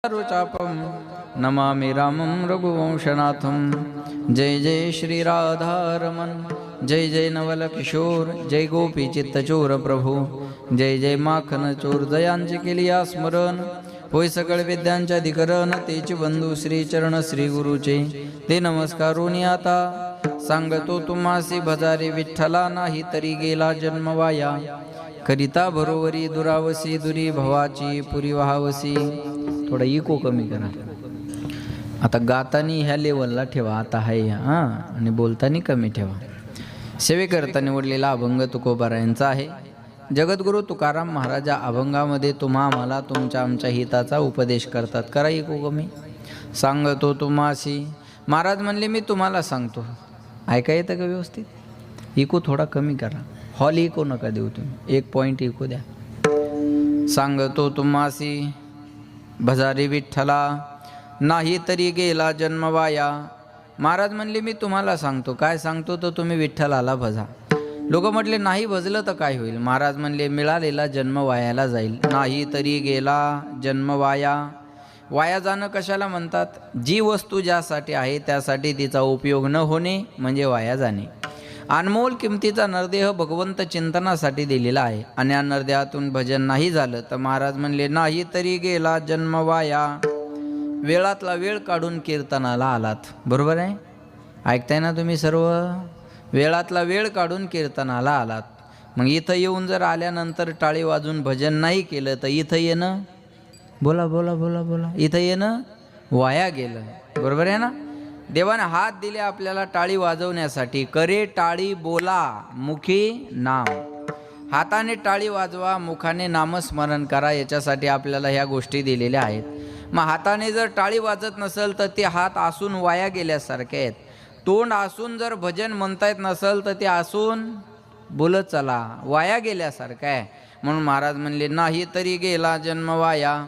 चापम नमामि रामं रघुवंशनाथं। जय जय श्री राधारमण, जय जय नवल किशोर, जय गोपी चित्तचोर प्रभू, जय जय माखन चोर, जयांचे केलिया स्मरण, होय सकळ विद्यांच्या अधिकरण, तेचे बंधू श्री चरण श्री गुरुचे, ते नमस्कारोनी आता सांगतो तुम्हासी भजारे विठ्ठला, नाही तरी गेला जन्म वाया, करिता बरोबरी दुरावसी, दुरी भवाची पुरी व्हावसी. थोडा इको कमी करा. आता गातानी ह्या लेवलला ठेवा, आता आहे हां, आणि बोलतानी कमी ठेवा. सेवेकरता निवडलेला अभंग तुकोबारायांचा आहे. जगद्गुरु तुकाराम महाराजा अभंगामध्ये तुम्हा आम्हाला तुमच्या आमच्या हिताचा उपदेश करतात. करा इको कमी. सांगतो तुम्हासी, महाराज म्हणले मी तुम्हाला सांगतो. ऐका येतं का व्यवस्थित? इको थोडा कमी करा. हॉल इको नका देऊ तुम्ही, 1 पॉईंट इको द्या. सांगतो तुम्हासी भजारी विठ्ठला, नाही तरी गेला जन्म वाया. महाराज म्हणले मी तुम्हाला सांगतो. काय सांगतो? तर तुम्ही विठ्ठलाला भजा. लोक म्हटले नाही भजलं तर काय होईल? महाराज म्हणले मिळालेला जन्म वायाला जाईल. नाही तरी गेला जन्म वाया. वाया जाणं कशाला म्हणतात? जी वस्तू ज्यासाठी आहे त्यासाठी तिचा उपयोग न होणे म्हणजे वाया जाणे. अनमोल किमतीचा नरदेह भगवंत चिंतनासाठी दिलेला आहे, आणि या नरदेहातून भजन नाही झालं तर महाराज म्हणले नाही तरी गेला जन्म वाया. वेळातला वेळ काढून कीर्तनाला आलात. बरोबर आहे? ऐकताय ना तुम्ही सर्व? वेळातला वेळ काढून कीर्तनाला आलात. मग इथं येऊन जर आल्यानंतर टाळी वाजून भजन नाही केलं तर इथं येणं, बोला बोला बोला बोला, इथं येणं वाया गेलं. बरोबर आहे ना? देवाने हात दिले आपल्याला टाळी वाजवण्यासाठी. करे टाळी बोला, मुखी नाम. हाताने टाळी वाजवा, मुखाने नामस्मरण करा. याच्यासाठी आपल्याला ह्या गोष्टी दिलेल्या आहेत. मग हाताने जर टाळी वाजत नसेल तर ते हात आसून वाया गेल्यासारखे आहेत. तोंड आसून जर भजन म्हणता येत नसेल तर ते आसून बोलत चला, वाया गेल्यासारखं आहे. म्हणून महाराज म्हणले नाही तरी गेला जन्म वाया,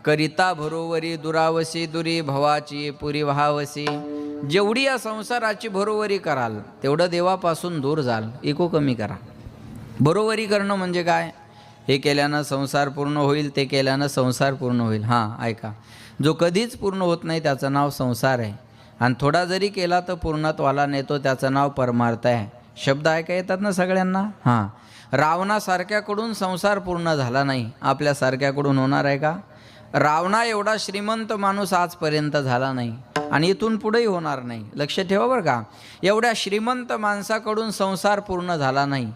करिता भरोवरी दुरावसी, दुरी भवाची पुरी व्हावसी. जेवढी या संसाराची भरोवरी कराल तेवढं देवापासून दूर जाल. इको कमी करा. बरोबरी करणं म्हणजे काय? हे केल्यानं संसार पूर्ण होईल, ते केल्यानं संसार पूर्ण होईल. हां ऐका, जो कधीच पूर्ण होत नाही त्याचं नाव संसार आहे, आणि थोडा जरी केला तर पूर्णत्वाला नेतो त्याचं नाव परमार्थ आहे. शब्द ऐका येतात ना सगळ्यांना? हां. रावणासारख्याकडून संसार पूर्ण झाला नाही, आपल्यासारख्याकडून होणार आहे का? रावणा एवढा श्रीमंत माणूस आजपर्यंत झाला नाही, आणि इथून पुढेही होणार नाही. लक्ष ठेवा बरं का. एवढ्या श्रीमंत माणसाकडून संसार पूर्ण झाला नाही.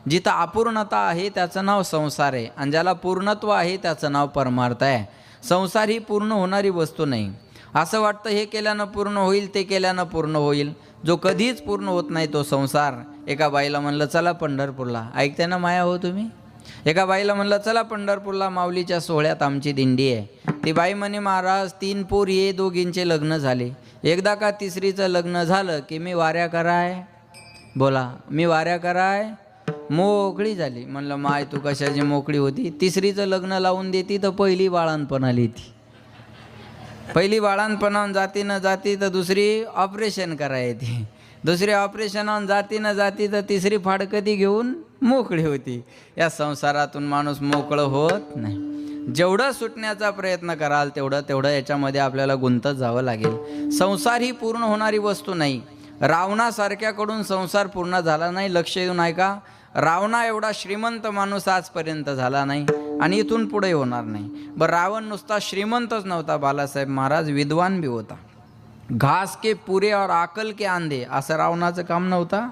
जिथं अपूर्णता आहे त्याचं नाव संसार आहे, आणि ज्याला पूर्णत्व आहे त्याचं नाव परमार्थ आहे. संसार ही पूर्ण होणारी वस्तू नाही. असं वाटतं हे केल्यानं पूर्ण होईल, ते केल्यानं पूर्ण होईल. जो कधीच पूर्ण होत नाही तो संसार. एका बाईला म्हणलं चला पंढरपूरला. ऐकते ना माया हो तुम्ही? एका बाईला म्हणलं चला पंढरपूरला, माऊलीच्या सोहळ्यात आमची दिंडी आहे. ती बाई म्हणे महाराज 3 पोर ये, दोघींचे लग्न झाले. एकदा का तिसरीचं लग्न झालं की मी वाऱ्या कराय, बोला मी वाऱ्या कराय मोकळी झाली. म्हणलं माय तू कशाची मोकळी होती? तिसरीचं लग्न लावून देती तर पहिली बाळांपण आली ती. पहिली बाळांपणाहून जाती न जाती तर दुसरी ऑपरेशन करायची. दुसरी ऑपरेशनाहून जाती न जाती तर तिसरी फाडकती घेऊन मोकळी होती. या संसारातून माणूस मोकळं होत नाही. जेवढं सुटण्याचा प्रयत्न कराल तेवढं याच्यामध्ये आपल्याला गुंतत जावं लागेल. संसार ही पूर्ण होणारी वस्तू नाही. रावणासारख्याकडून संसार पूर्ण झाला नाही. लक्ष देऊन ऐका. रावणा एवढा श्रीमंत माणूस आजपर्यंत झाला नाही, आणि इथून पुढे होणार नाही. बरं, रावण नुसता श्रीमंतच नव्हता, बालासाहेब महाराज विद्वान बी होता. घास के पुरे और आकल के आंधे असं रावणाचं काम नव्हता.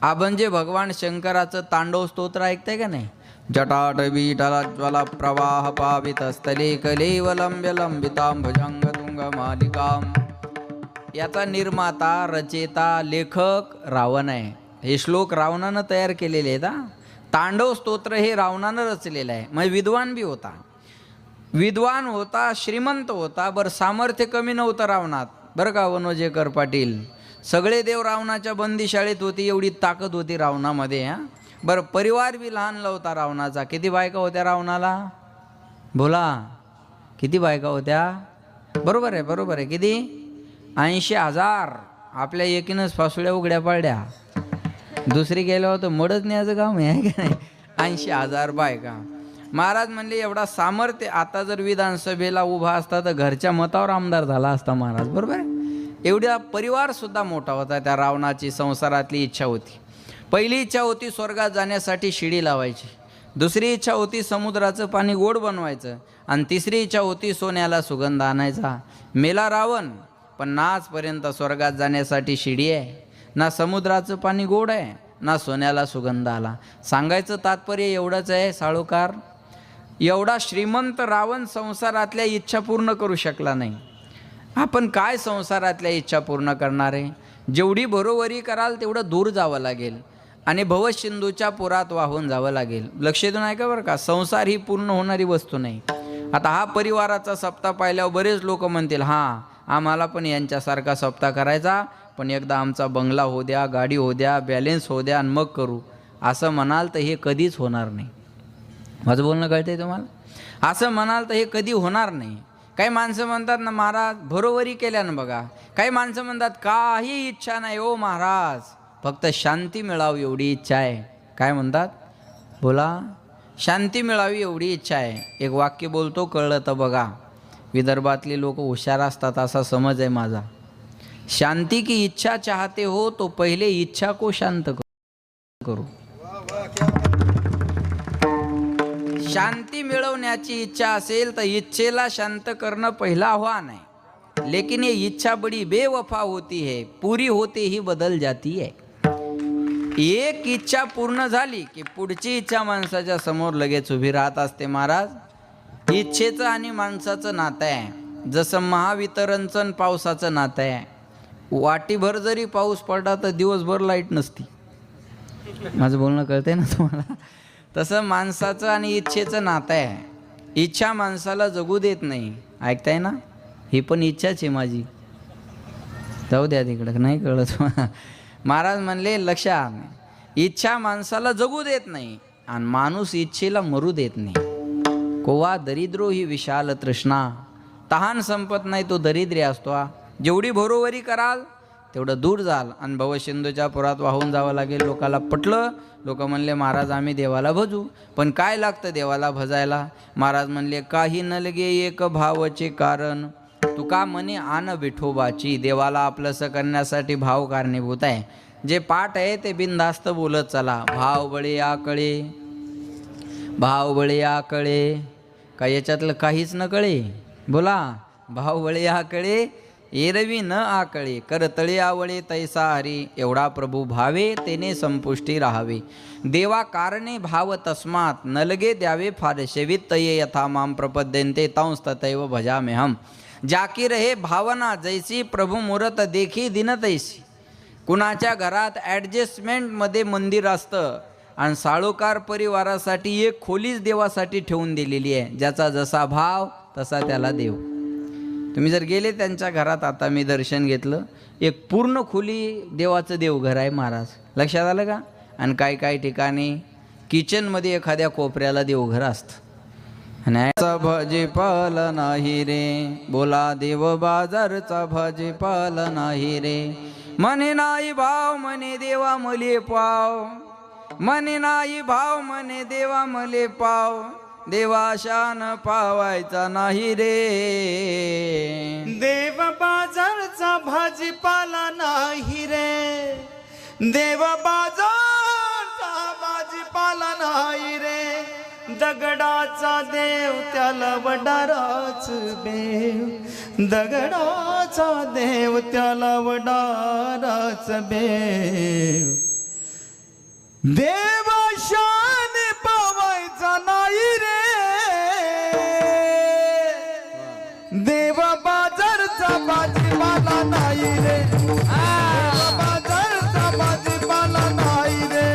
आबंजे भगवान शंकराचं तांडव स्तोत्र ऐकताय का नाही? जटाट बीटला ज्वला प्रवाह पावित स्थले कलेवलंब्य लंबितां भुजंग तुंग मालिकाम. याचा निर्माता, रचेता, लेखक रावण आहे. हे श्लोक रावणानं तयार केलेले आहेत. तांडव स्तोत्र हे रावणानं रचलेलं आहे. म्हणजे विद्वान बी होता. विद्वान होता, श्रीमंत होता. बरं, सामर्थ्य कमी नव्हतं रावणात बरं का वनोजेकर पाटील. सगळे देव रावणाच्या बंदीशाळेत होती, एवढी ताकद होती रावणामध्ये. हां बरं, परिवार बी लहान होता रावणाचा. किती बायका होत्या रावणाला? बोला किती बायका होत्या? बरोबर आहे, बरोबर आहे. किती? 80,000. आपल्या एकीनंच फासुळ्या उघड्या पाडल्या. दुसरी गेल्या होतं मडच न्यायचं काम आहे का नाही? 80,000 बायका. महाराज म्हणले एवढा सामर्थ्य, आता जर विधानसभेला उभा असता तर घरच्या मतावर आमदार झाला असता महाराज, बरोबर आहे. एवढा परिवार सुद्धा मोठा होता. त्या रावणाची संसारातली इच्छा होती. पहिली इच्छा होती स्वर्गात जाण्यासाठी शिडी लावायची, दुसरी इच्छा होती समुद्राचं पाणी गोड बनवायचं, आणि तिसरी इच्छा होती सोन्याला सुगंध आणायचा. मेला रावण, पण आजपर्यंत स्वर्गात जाण्यासाठी शिडी आहे, ना समुद्राचं पाणी गोड आहे, ना सोन्याला सुगंध आला. सांगायचं तात्पर्य एवढंच आहे साळुकार, एवढा श्रीमंत रावण संसारातल्या इच्छा पूर्ण करू शकला नाही. आपण काय संसारातल्या इच्छा पूर्ण करणार आहे? जेवढी बरोबरी कराल तेवढं दूर जावं लागेल आणि भवसिंधूच्या पुरात वाहून जावं लागेल. लक्ष देऊन ऐका बरं का, संसार ही पूर्ण होणारी वस्तू नाही. आता हा परिवाराचा सप्ताह पाहिल्यावर बरेच लोक म्हणतील हां आम्हाला पण यांच्यासारखा सप्ताह करायचा, पण एकदा आमचा बंगला होऊ द्या, गाडी होऊ द्या, बॅलेन्स होऊ द्या आणि मग करू. असं म्हणाल तर हे कधीच होणार नाही. माझं बोलणं कळतंय तुम्हाला? असं म्हणाल तर हे कधी होणार नाही. काही माणसं म्हणतात ना महाराज बरोबरी केल्यानं बघा, काही माणसं म्हणतात काही इच्छा नाही हो महाराज, फक्त शांती मिळावी एवढी इच्छा आहे. काय म्हणतात? बोला. शांती मिळावी एवढी इच्छा आहे. एक वाक्य बोलतो, कळलं तर बघा. विदर्भातले लोक हुशार असतात असा समज आहे माझा. शांति की इच्छा चाहते हो तो पहले इच्छा को शांत करो. शांती मिळवण्याची इच्छा असेल तर इच्छेला शांत करणं पहिला आव्हान आहे. लेकिन ये इच्छा बड़ी बेवफा होती है, पूरी होते ही बदल जाती है. एक इच्छा पूर्ण झाली की पुढची इच्छा माणसाच्या समोर लगेच उभी राहत असते. महाराज, इच्छेचं आणि माणसाचं नातं आहे जसं महावितरणचं आणि पावसाचं नातं आहे. वाटीभर जरी पाऊस पडला तर दिवसभर लाईट नसती. माझं बोलणं कळतंय ना तुम्हाला? तसं माणसाचं आणि इच्छेचं नातं आहे. इच्छा माणसाला जगू देत नाही. ऐकताय ना? ही पण इच्छाच आहे माझी. जाऊ द्या तिकडं, नाही कळत. महाराज म्हणले लक्षात, इच्छा माणसाला जगू देत नाही आणि माणूस इच्छेला मरू देत नाही. कोवा दरिद्रो ही विशाल तृष्णा, तहान संपत नाही तो दरिद्री असतो. जेवढी बरोबरी कराल तेवढं दूर जाल आणि भवसिंधूच्या पुरात वाहून जावं लागेल. लोकाला पटलं. लोक म्हणले महाराज आम्ही देवाला भजू, पण काय लागतं देवाला भजायला? महाराज म्हणले काही न लगे एक भावचे कारण, तुका म्हणे आन विठोबाची. देवाला आपलंसं करण्यासाठी भाव कारणीभूत आहे. जे पाठ आहे ते बिनधास्त बोलत चला. भाव बळे आकळे, भाव बळे आकळे, का याच्यातलं काहीच न कळे? बोला. भाव बळे आकळे, एरवी न आकळे, करतळे आवळे तैसा हरी. एवढा प्रभू भावे तेने संपुष्टी राहावे. देवा कारणे भाव तस्मात, नलगे द्यावे फारसे वित्तये यथा माम प्रपद्यन्ते तंस तथैव भजाम्यहम. जाकी रहे भावना जैसी प्रभू मूरत देखी दिन तैसी. कुणाच्या घरात ॲडजस्टमेंटमध्ये मंदिर असतं आणि साळुकार परिवारासाठी एक खोलीच देवासाठी ठेवून दिलेली आहे. ज्याचा जसा भाव तसा त्याला देव. तुम्ही जर गेले त्यांच्या घरात, आता मी दर्शन घेतलं, एक पूर्ण खोली देवाचं देवघर आहे महाराज. लक्षात आलं का? आणि काही ठिकाणी किचनमध्ये एखाद्या कोपऱ्याला देवघर असतं. भाजीपाला नाही रे, बोला देव बाजारचा भाजीपाला नाही रे. म्हणे नाही भाव म्हणे देवा मले पाव, म्हणे नाही भाव म्हणे देवा मले पाव. देवाशान पावायचा नाही रे. देव बाजारचा भाजीपाला नाही रे, देव बाजारचा भाजीपाला नाही रे. दगडाचा देव त्याला वडाराच बेव, दगडाचा देव त्याला वडाराच बेव. देवाशान पावायचा नाही रे, देव बाजारचा भाजीपाला नाही रे. देव बाजारचा भाजीपाला नाही रे,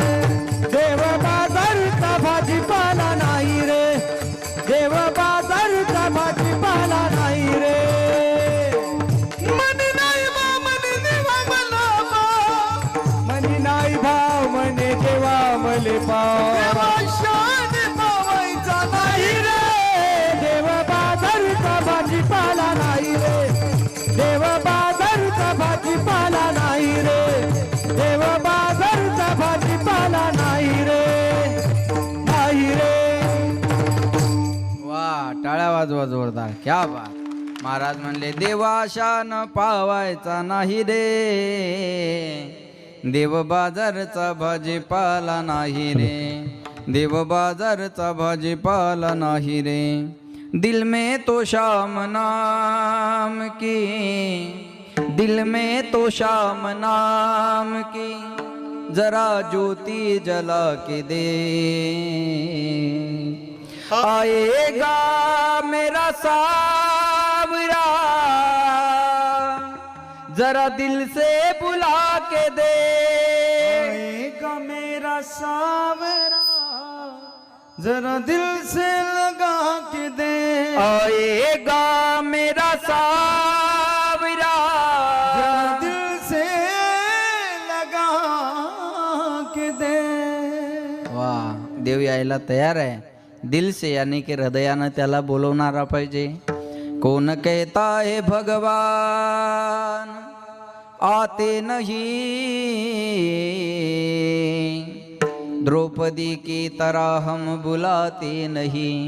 देव बाजारचा भाजीपाला नाही रे, देव बाजारचा भाजीपाला नाही रे. म्हणे नाही भाव म्हणे देवा मला भाव, म्हणे नाही भाव म्हणे देवा मले पाव. देवाशान पावायचा नाही रे, देव बाजारचा भाजीपाला नाही रे, देव बाजारचा भाजीपाला नाही. सर्व जोरदार, क्या बात. महाराज म्हणले देवाशान पावायचा नाही रे, देव बाजारचा भाजीपाला नाही रे, देव बाजारचा भाजीपाला नाही रे. दिल में तो श्याम नाम की, दिल में तो श्याम नाम की जरा ज्योति जला के दे. आएगा मेरा सावरा जरा दिल से बुला के दे. आएगा मेरा सावरा जरा दिल से लगा के दे. आएगा मेरा सावरा जरा दिल से लगा के दे. वाह, देव यायला तयार आहे. दिल से यानी की हृदयानं त्याला बोलवणारा पाहिजे. कोण कहता है भगवान आते नहीं, द्रौपदी की तरह हम बुलाते नहीं.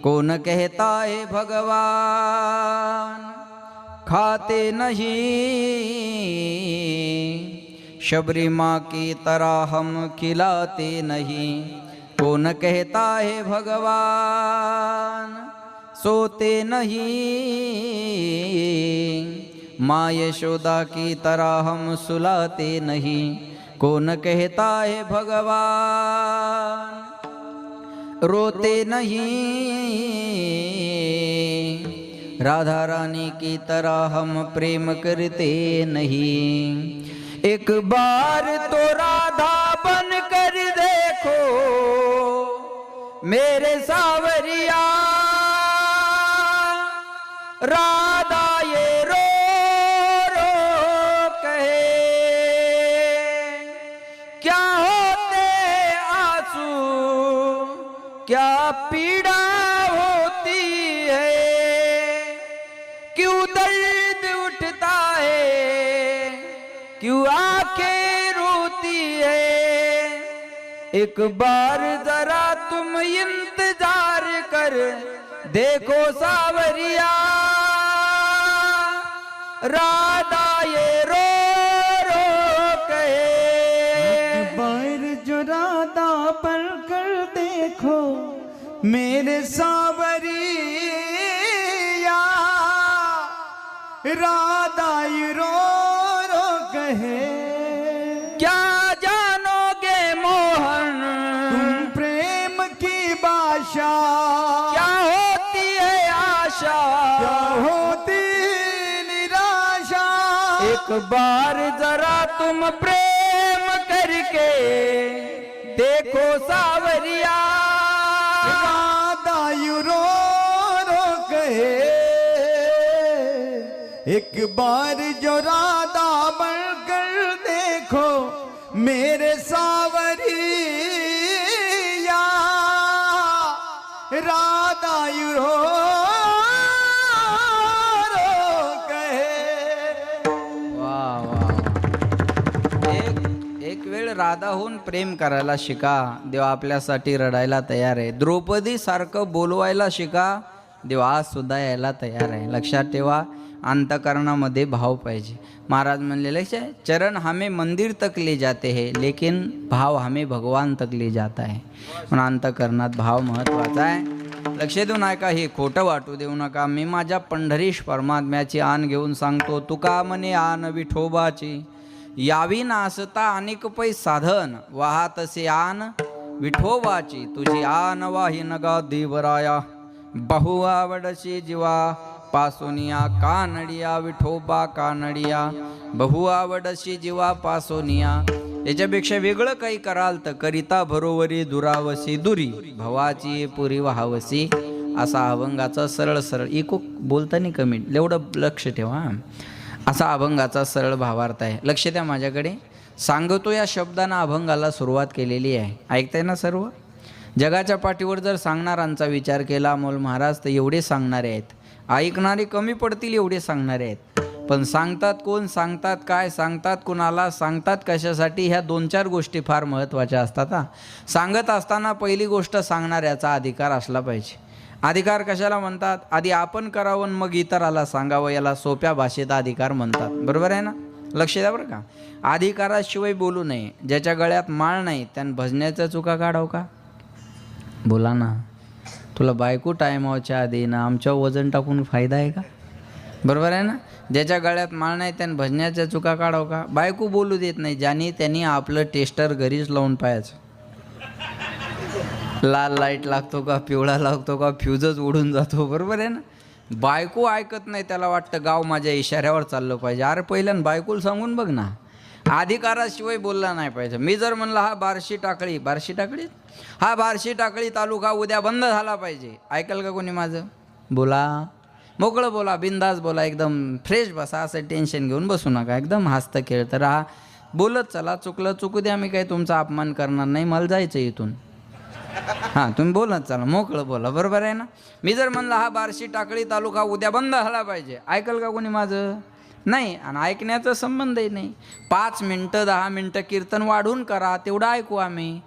कौन कहता है भगवान खाते नहीं, शबरी माँ की तरह हम खिलाते नहीं. कौन कहता है भगवान सोते नहीं, माँ यशोदा की तरह हम सुलाते नहीं. कौन कहता है भगवान रोते नहीं, राधा रानी की तरह हम प्रेम करते नहीं. एक बार तो राधा बन कर देखो मेरे सावरिया, राधा ये रो रो कहे क्या होते आंसू, क्या पीड़ा होती है, क्यों दर्द उठता है, क्यों आंखें रोती है. एक बार जरा तुम इंतजार कर देखो सावरिया, राधा ये रो रो कहे. बार जो राधा पर कर देखो मेरे सावरिया, राधा ये रो रो कहे. क्या जानोगे मोहन तुम प्रेम की भाषा, क्या होती है आशा, क्या होती निराशा. एक बार जरा तुम प्रेम करके देखो सावरिया, राधा यू रो रो कहे. एक बार जो राधा बनकर देखो मेरे सावरिया, राधा यू रो रो कहे. वाह वाह. एक वेळ राधाहून प्रेम करायला शिका, देव आपल्यासाठी रडायला तयार आहे. द्रौपदी सारखं बोलवायला शिका, देव आज सुद्धा यायला तयार आहे. लक्षात ठेवा, अंतकरणामध्ये भाव पाहिजे. महाराज म्हणलेले चरण हमें मंदिर तक ले जाते हैं, लेकिन भाव हमें भगवान तक ले जाता है. म्हणून अंतकरणात भाव महत्वाचा आहे. लक्ष देऊ नका, हे खोटं वाटू देऊ नका. मी माझ्या पंढरीश परमात्म्याची आण घेऊन सांगतो. तुका म्हणे आण विठोबाची, यावी नासता अनेक पै साधन, वाहातसे आण विठोबाची. तुझी आण वाही नगा देवराया, बहु आवडशी जीवा पासोनिया. कानडिया विठोबा कानडिया, बहु आवडशी जीवा पासोनिया. याच्यापेक्षा वेगळं काही कराल तर करिता भरोवरी दुरावसी दुरी, भवाची पुरी वाहावसी. असा अभंगाचा सरळ सरळ इको बोलताना कमी एवढं लक्ष ठेवा. असा अभंगाचा सरळ भावार्थ आहे. लक्ष द्या माझ्याकडे. सांगतो या शब्दांना अभंगाला सुरुवात केलेली आहे. ऐकताय ना सर्व? जगाच्या पाठीवर जर सांगणारांचा विचार केला अमोल महाराज तर एवढे सांगणारे आहेत. ऐकणारे कमी पडतील एवढे सांगणारे आहेत. पण सांगतात कोण, सांगतात काय, सांगतात कुणाला, सांगतात कशासाठी, ह्या 2-4 गोष्टी फार महत्त्वाच्या असतात. सांगत असताना पहिली गोष्ट सांगणाऱ्याचा अधिकार असला पाहिजे. अधिकार कशाला म्हणतात? आधी आपण करावं मग इतराला सांगावं, याला सोप्या भाषेत अधिकार म्हणतात. बरोबर आहे ना? लक्ष द्या बरं का. अधिकाराशिवाय बोलू नये. ज्याच्या गळ्यात माळ नाही त्यानं भजण्याच्या चुका काढाव का? बोला ना. तुला बायको टायमावच्या आधी ना आमच्यावर वजन टाकून फायदा आहे का? बरोबर आहे ना? ज्याच्या गळ्यात माळ नाही त्यानं भजण्याच्या चुका काढाव का? बायको बोलू देत नाही, ज्याने त्यांनी आपलं टेस्टर घरीच लावून पाहायचं. लाल लाईट लागतो का, पिवळा लागतो का, फ्यूजच उडून जातो. बरोबर आहे ना? बायको ऐकत नाही, त्याला वाटतं गाव माझ्या इशाऱ्यावर चाललं पाहिजे. अरे पहिल्यानं बायकोला सांगून बघ ना. अधिकाराशिवाय बोलला नाही पाहिजे. मी जर म्हणलं हा बार्शी टाकळी हा बार्शी टाकळी तालुका उद्या बंद झाला पाहिजे, ऐकल का कोणी माझं? बोला, मोकळं बोला, बिंदास बोला, एकदम फ्रेश बसा, असं टेन्शन घेऊन बसू नका. एकदम हसतं खेळतं राहा, बोलत चला. चुकलं चुकू द्या, मी काही तुमचा अपमान करणार नाही, मला जायचं इथून. हां, तुम्ही बोलत चला, मोकळं बोला. बरोबर आहे ना? मी जर म्हणलं हा बार्शी टाकळी तालुका उद्या बंद झाला पाहिजे, ऐकल का कोणी माझं? नाही. आणि ऐकण्याचा संबंधही नाही. 5 मिनटं 10 मिनटं कीर्तन वाढून करा, तेवढं ऐकू आम्ही.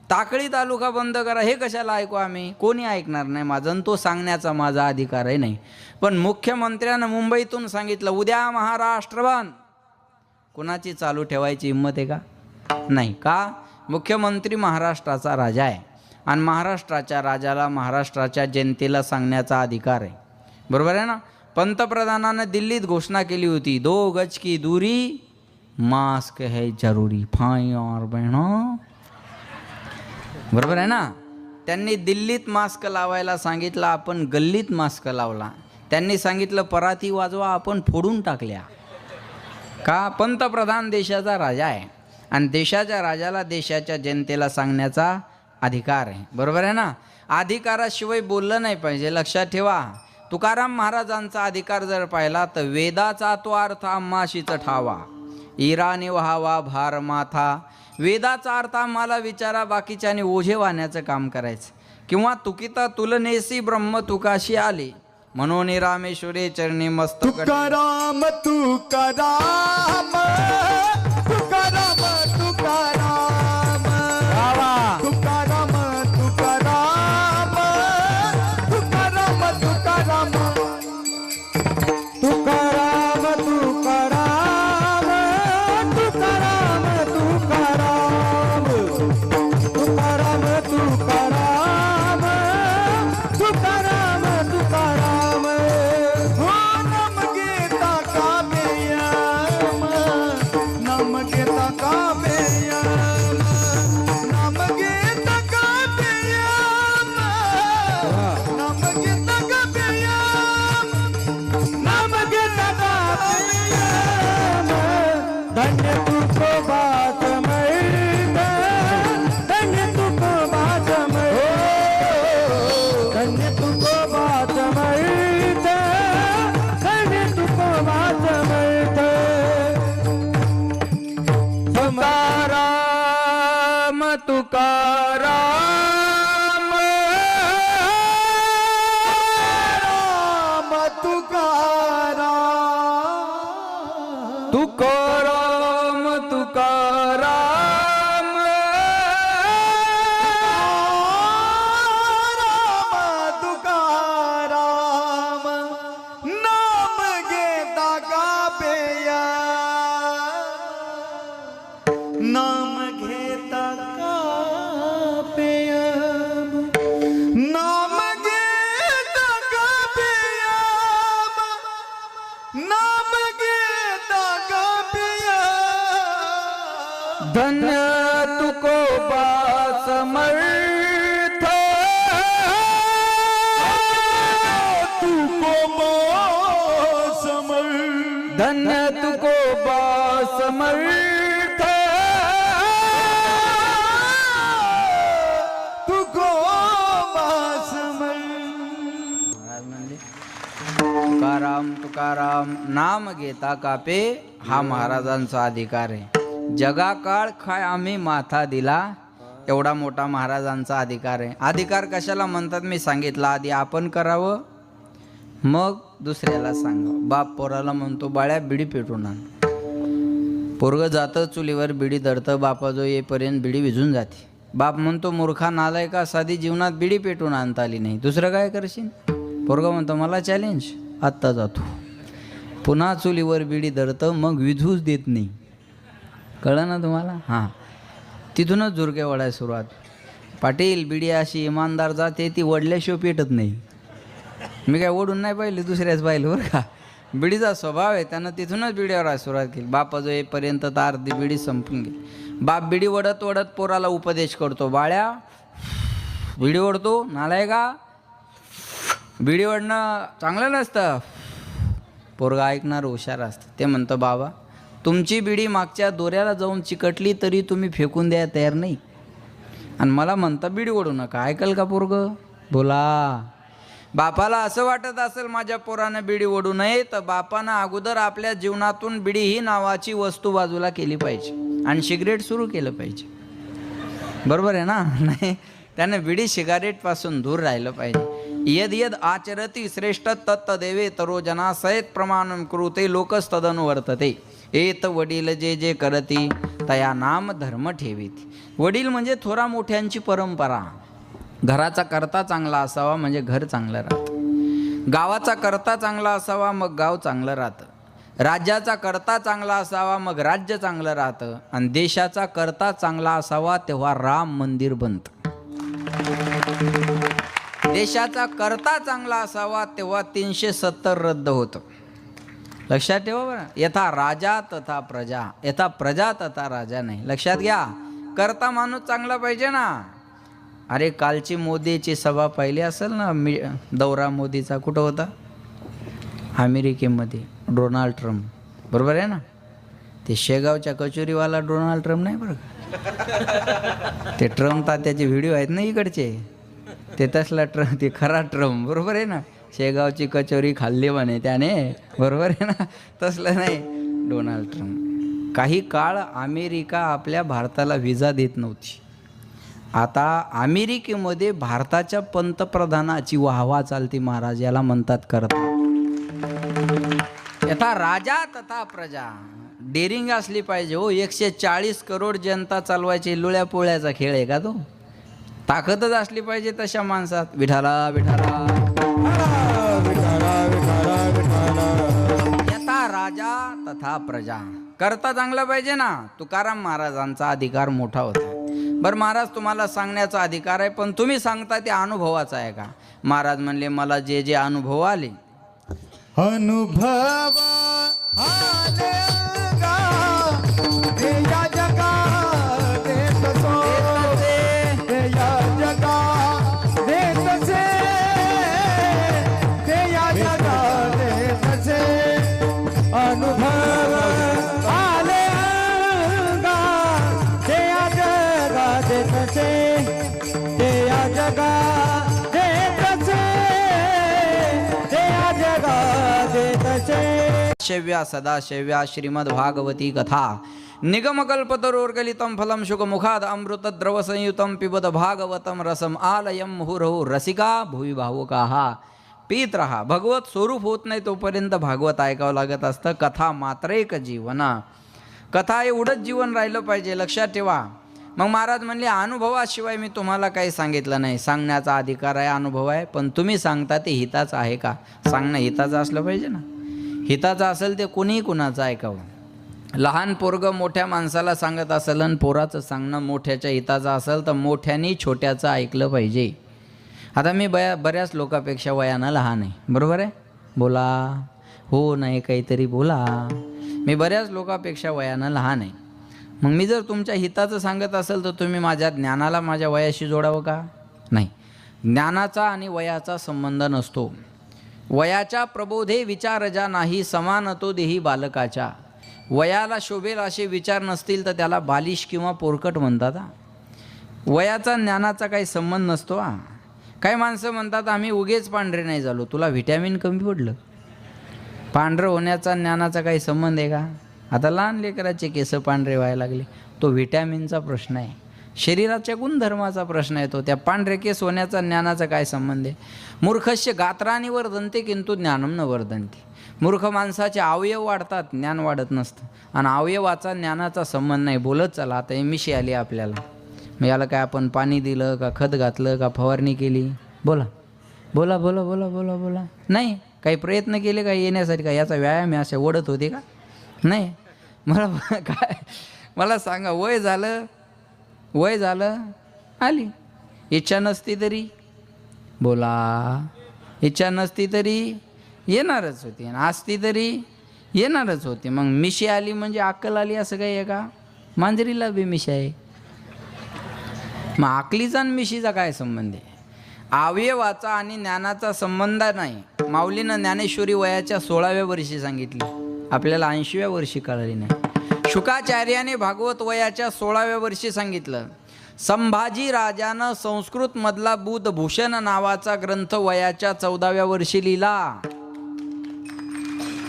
टाकळी तालुका बंद करा हे कशाला ऐकू आम्ही? कोणी ऐकणार नाही माझं, आणि तो सांगण्याचा माझा अधिकारही नाही. पण मुख्यमंत्र्यानं मुंबईतून सांगितलं उद्या महाराष्ट्र बंद, कुणाची चालू ठेवायची हिंमत आहे का? नाही. का? मुख्यमंत्री महाराष्ट्राचा राजा आहे आणि महाराष्ट्राच्या राजाला महाराष्ट्राच्या जनतेला सांगण्याचा अधिकार आहे. बरोबर आहे ना? पंतप्रधानानं दिल्लीत घोषणा केली होती 2 गज की दूरी, मास्क है जरूरी, भाई और बहनों. बरोबर आहे ना? त्यांनी दिल्लीत मास्क लावायला सांगितलं, आपण गल्लीत मास्क लावला. त्यांनी सांगितलं पराती वाजवा, आपण फोडून टाकल्या. का? पंतप्रधान देशाचा राजा आहे आणि देशाच्या राजाला देशाच्या जनतेला सांगण्याचा अधिकार आहे. बरोबर आहे ना? अधिकाराशिवाय बोललं नाही पाहिजे. लक्षात ठेवा. तुकाराम महाराजांचा अधिकार जर पाहिला तर वेदाचा तो अर्थ आम्हाशीच ठावा, इराने व्हावा भार माथा. वेदाचा अर्थ आम्हाला विचारा, बाकीच्याने ओझे वाहण्याचं काम करायचं. किंवा तुकिता तुलनेसी ब्रह्म तुकाशी आले, म्हणून रामेश्वरे चरणी मस्तक. तुकाराम तुकाराम तुकाराम तुकाराम तुकाराम तुकाराम तुकाराम तुकाराम तुकाराम तुकाराम तुकाराम तुकाराम तुकाराम तुकाराम तुकाराम. हो नाम घेता काव्यम, नाम घेता काव्यम, नाम घेता काव्यम, नाम घेता काव्यम, नाम घेता काव्यम. धन्य तुको बात मिळते, धन्य तुको बात मिळते, धन्य तुको बात मिळते, धन्य तुको बात मिळते. तुकाराम तुकाराम राम तुकाराम तुकाराम तुकाराम राम तुकाराम. नाम घेता काव्यया, नाम घेता काव्यम, नाम घेता काव्यम, नाम घेता काव्यम. धन्य तुको बास समर्थ, तुको बास समर्थ, धन्य तुको बास समर्थ. तुको बास समर्थ. महाराज म्हणले तुकाराम तुकाराम नाम घेता कापे, हा महाराजांचा अधिकार आहे. जगाकाळ काय आम्ही माथा दिला, एवढा मोठा महाराजांचा अधिकार आहे. अधिकार कशाला म्हणतात मी सांगितलं. आधी आपण करावं मग दुसऱ्याला सांगावं. बाप पोराला म्हणतो बाळ्या बिडी पेटून आण. पोरगं जातं चुलीवर बिडी धरतं, बापा जो येईपर्यंत बिडी विझून जाते. बाप म्हणतो मूर्खा नालाय का, साधी जीवनात बिडी पेटून आणता आली नाही, दुसरं काय करशील? पोरगा म्हणतो मला चॅलेंज, आत्ता जातो. पुन्हा चुलीवर बिडी धरतं, मग विधूच देत नाही. कळलं ना तुम्हाला? हां, तिथूनच झुरके वडायला सुरुवात. पाटील बिडी अशी इमानदार जाते, ती वडल्याशिवाय पेटत नाही. मी काय ओढून नाही पाहिली, दुसऱ्याच पाहिलं बरं का. बिडीचा स्वभाव आहे, त्यानं तिथूनच बिडीवर सुरुवात केली. बापा जो येईपर्यंत तर अर्धी बिडी संपून गेली. बाप बिडी वडत वडत पोराला उपदेश करतो, बाळ्या बिडी ओढतो नालाय का, बिडी ओढणं चांगलं नसतं. पोरगा ऐकणार हुशार असतं. ते म्हणतं बाबा तुमची बिडी मागच्या दोऱ्याला जाऊन चिकटली तरी तुम्ही फेकून द्यायला तयार नाही, आणि मला म्हणता बिडी ओढू नका. ऐकल का पोरगं? बोला. बापाला असं वाटत असेल माझ्या पोरानं बिडी ओढू नये, तर बापानं अगोदर आपल्या जीवनातून बिडी ही नावाची वस्तू बाजूला केली पाहिजे आणि सिगरेट सुरू केलं पाहिजे. बरोबर आहे ना? नाही, त्यानं बिडी सिगारेटपासून दूर राहिलं पाहिजे. यद यद आचरती श्रेष्ठ तत्तदेवे तरो जना सयत प्रमाणम कृते लोकस्तदनुवर्तते. एत वडील जे जे करती तया नाम धर्म ठेवीती. वडील म्हणजे थोरा मोठ्यांची परंपरा. घराचा करता चांगला असावा म्हणजे घर चांगलं राहतं. गावाचा करता चांगला असावा मग गाव चांगलं राहतं. राज्याचा करता चांगला असावा मग राज्य चांगलं राहतं. आणि देशाचा करता चांगला असावा तेव्हा राम मंदिर बनतं. देशाचा करता चांगला असावा तेव्हा 370 रद्द होतं. लक्षात ठेवा बरं. यथा राजा तथा प्रजा, यथा प्रजा तथा राजा नाही. लक्षात घ्या, करता माणूस चांगला पाहिजे ना. अरे कालची मोदीची सभा पाहिली असेल ना, दौरा मोदीचा कुठं होता? अमेरिकेमध्ये. डोनाल्ड ट्रम्प, बरोबर आहे ना? ते शेगावच्या कचोरीवाला डोनाल्ड ट्रम्प नाही बरं का. ते ट्रम्प तात्याचे व्हिडिओ आहेत ना इकडचे, ते तसला ते खरा ट्रम्प, बरोबर आहे ना? शेगावची कचोरी खाल्ली म्हणे त्याने, बरोबर आहे ना? तसलं नाही डोनाल्ड ट्रम्प. काही काळ अमेरिका आपल्या भारताला व्हिसा देत नव्हती. आता अमेरिकेमध्ये भारताच्या पंतप्रधानाची वाहवा चालती महाराज. याला म्हणतात करता. यथा राजा तथा प्रजा. डेरिंग असली पाहिजे हो. 140 करोड जनता चालवायची लुळ्या पोळ्याचा खेळ आहे का तो? ताकदच असली पाहिजे तशा माणसात. विठाला विठाला यथा राजा तथा प्रजा. करता चांगला पाहिजे ना. तुकाराम महाराजांचा अधिकार मोठा होता. बरं महाराज तुम्हाला सांगण्याचा अधिकार आहे, पण तुम्ही सांगता ते अनुभवाचा आहे का? महाराज म्हणले मला जे जे अनुभव आले, अनुभव आले गा, ते या जगात देतसो, ते या जगात देतसे, ते या जगात देतसे. अनुभव आले गा, ते या जगात देतसे, ते या जगात देतसे, ते या जगात देतसे. शव्या सदाशव्या श्रीमद्भागवती कथा निगमकल्पतरोर्गलितं फलं शुकमुखाद अमृत द्रव संयुतं पिबत भागवतं रसम आलयं मुहुरहु रसिका भुवि भावुकाः. पीत राहा. भगवत स्वरूप होत नाही तोपर्यंत भागवत ऐकावं लागत असतं. कथा मात्र एक जीवन. कथा एवढंच जीवन राहिलं पाहिजे. लक्षात ठेवा. मग महाराज म्हणले अनुभवाशिवाय मी तुम्हाला काही सांगितलं नाही. सांगण्याचा अधिकार आहे, अनुभव आहे, पण तुम्ही सांगता ते हिताचं आहे का? सांगणं हिताचं असलं पाहिजे ना. हिताचं असेल ते कोणीही कुणाचं ऐकावं. लहान पोरगं मोठ्या माणसाला सांगत असेल आणि पोराचं सांगणं मोठ्याच्या हिताचं असेल तर मोठ्यानी छोट्याचं ऐकलं पाहिजे. आता मी बऱ्याच लोकांपेक्षा वयानं लहान आहे, बरोबर आहे? बोला हो नाही काहीतरी बोला. मी बऱ्याच लोकांपेक्षा वयानं लहान आहे. मग मी जर तुमच्या हिताचं सांगत असेल तर तुम्ही माझ्या ज्ञानाला माझ्या वयाशी जोडावं का? नाही. ज्ञानाचा आणि वयाचा संबंध नसतो. वयाच्या प्रबोधे विचार जा नाही, समानतो देही बालकाच्या. वयाला शोभेल असे विचार नसतील तर त्याला बालिश किंवा पोरकट म्हणतात. वयाचा ज्ञानाचा काही संबंध नसतो. काही माणसं म्हणतात आम्ही उगेच पांढरे नाही झालो. तुला व्हिटॅमिन कमी पडलं. पांढरं होण्याचा ज्ञानाचा काही संबंध आहे का? आता लहान लेकराचे केस पांढरे व्हायला लागले, तो व्हिटॅमिनचा प्रश्न आहे, शरीराच्या गुणधर्माचा प्रश्न आहे तो. त्या पांढरे केस होण्याचा ज्ञानाचा काय संबंध आहे? मूर्खस्य गात्रानी वर्धन्ते किंतु ज्ञानम न वर्धन्ते. मूर्ख माणसाचे अवयव वाढतात, ज्ञान वाढत नसतं. आणि अवयवाचा ज्ञानाचा संबंध नाही. बोलत चला. आता एमशी आली आपल्याला. मग याला काय आपण पाणी दिलं का, खत घातलं का, फवारणी केली? बोला बोला बोला बोला बोला बोला. नाही. काही प्रयत्न केले का येण्यासाठी? का याचा व्यायाम आहे असे ओढत होते का? नाही. मला काय, मला सांगा, वय झालं आली. इच्छा नसती तरी, बोला, इच्छा नसती तरी येणारच होती, आणि असती तरी येणारच होती. मग मिशी आली म्हणजे अक्कल आली असं काही आहे का? मांजरीला बी मिशी आहे. मग अकलीचा आणि मिशीचा काय संबंध आहे? अवयवाचा आणि ज्ञानाचा संबंध नाही. माऊलीनं ज्ञानेश्वरी वयाच्या 16व्या वर्षी सांगितली, आपल्याला 80व्या वर्षी कळली नाही. शुकाचार्याने भागवत वयाच्या 16व्या वर्षी सांगितलं. संभाजी राजानं संस्कृतमधला बुधभूषण नावाचा ग्रंथ वयाच्या 14व्या वर्षी लिहिला.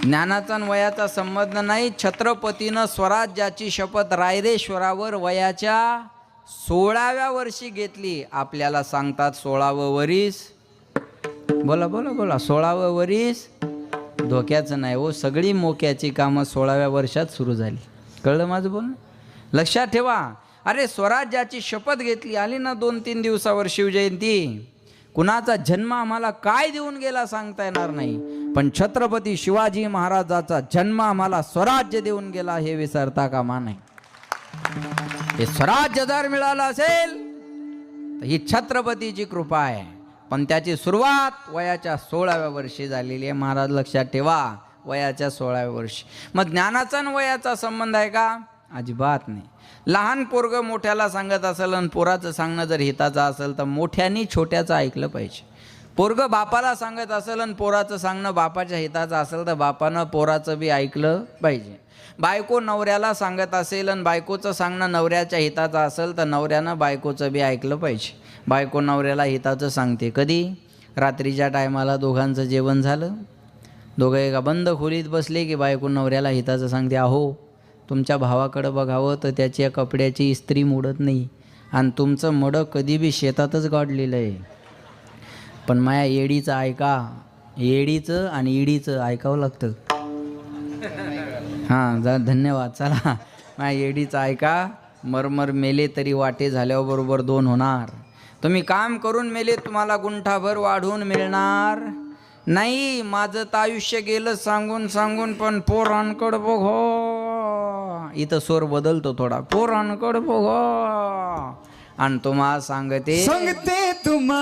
ज्ञानाचा वयाचा संबंध नाही. छत्रपतीनं स्वराज्याची शपथ रायरेश्वरावर वयाच्या 16व्या वर्षी घेतली. आपल्याला सांगतात 16वं वरीस. बोला बोला बोला, 16वं वरीस धोक्याचं नाही हो. सगळी मोक्याची कामं 16व्या वर्षात सुरू झाली. कळलं माझं बोलणं? लक्षात ठेवा. अरे स्वराज्याची शपथ घेतली. आली ना 2-3 दिवसावर शिवजयंती. कुणाचा जन्म आम्हाला काय देऊन गेला सांगता येणार नाही, पण छत्रपती शिवाजी महाराजाचा जन्म आम्हाला स्वराज्य देऊन गेला हे विसरता कामा नये. हे स्वराज्य जर मिळालं असेल तर ही छत्रपतीची कृपा आहे. पण त्याची सुरुवात वयाच्या 16व्या वर्षी झालेली आहे. महाराज लक्षात ठेवा, वयाच्या 16व्या वर्षी. मग ज्ञानाचा आणि वयाचा संबंध आहे का? अजिबात नाही. लहान पोरग मोठ्याला सांगत असेल आणि पोराचं सांगणं जर हिताचं असेल तर मोठ्यानी छोट्याचं ऐकलं पाहिजे. पोरग बापाला सांगत असेल आणि पोराचं सांगणं बापाच्या हिताचं असेल तर बापानं पोराचं बी ऐकलं पाहिजे. बायको नवऱ्याला सांगत असेल आणि बायकोचं सांगणं नवऱ्याच्या हिताचं असेल तर नवऱ्यानं बायकोचं बी ऐकलं पाहिजे. बायको नवऱ्याला हिताचं सांगते कधी? रात्रीच्या टायमाला दोघांचं जेवण झालं, दोघं एका बंद खोलीत बसले की बायको नवऱ्याला हिताचं सांगते, अहो तुमच्या भावाकडं बघावं तर त्याच्या कपड्याची इस्त्री मोडत नाही, आणि तुमचं मडं कधी बी शेतातच गाडलेलं आहे. पण माया येडीचं ऐका, येडीचं आणि ईडीचं ऐकावं लागतं. हां जा, धन्यवाद. चला, माया येडीचं ऐका. मरमर मेले तरी वाटे झाल्यावर बरोबर 2 होणार. तुम्ही काम करून मेले, तुम्हाला गुंठाभर वाढून मिळणार नाही. माझं तर आयुष्य गेलं सांगून सांगून, पण पोरांकडं बघो. इथं स्वर बदलतो थोडा. पोरांकडं बघो आणि तुम्हाला सांगते तुम्हा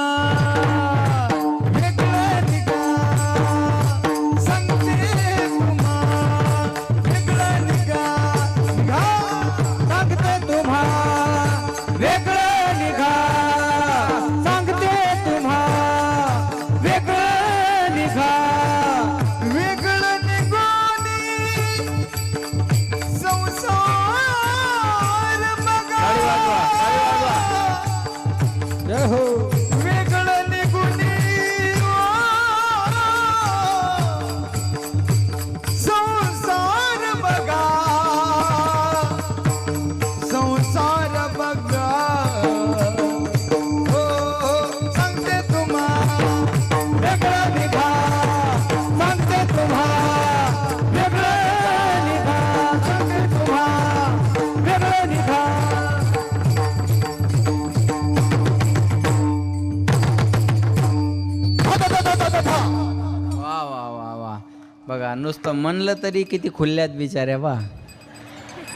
बघा, नुसतं म्हणलं तरी किती खुल्ल्यात बिचाऱ्या बा.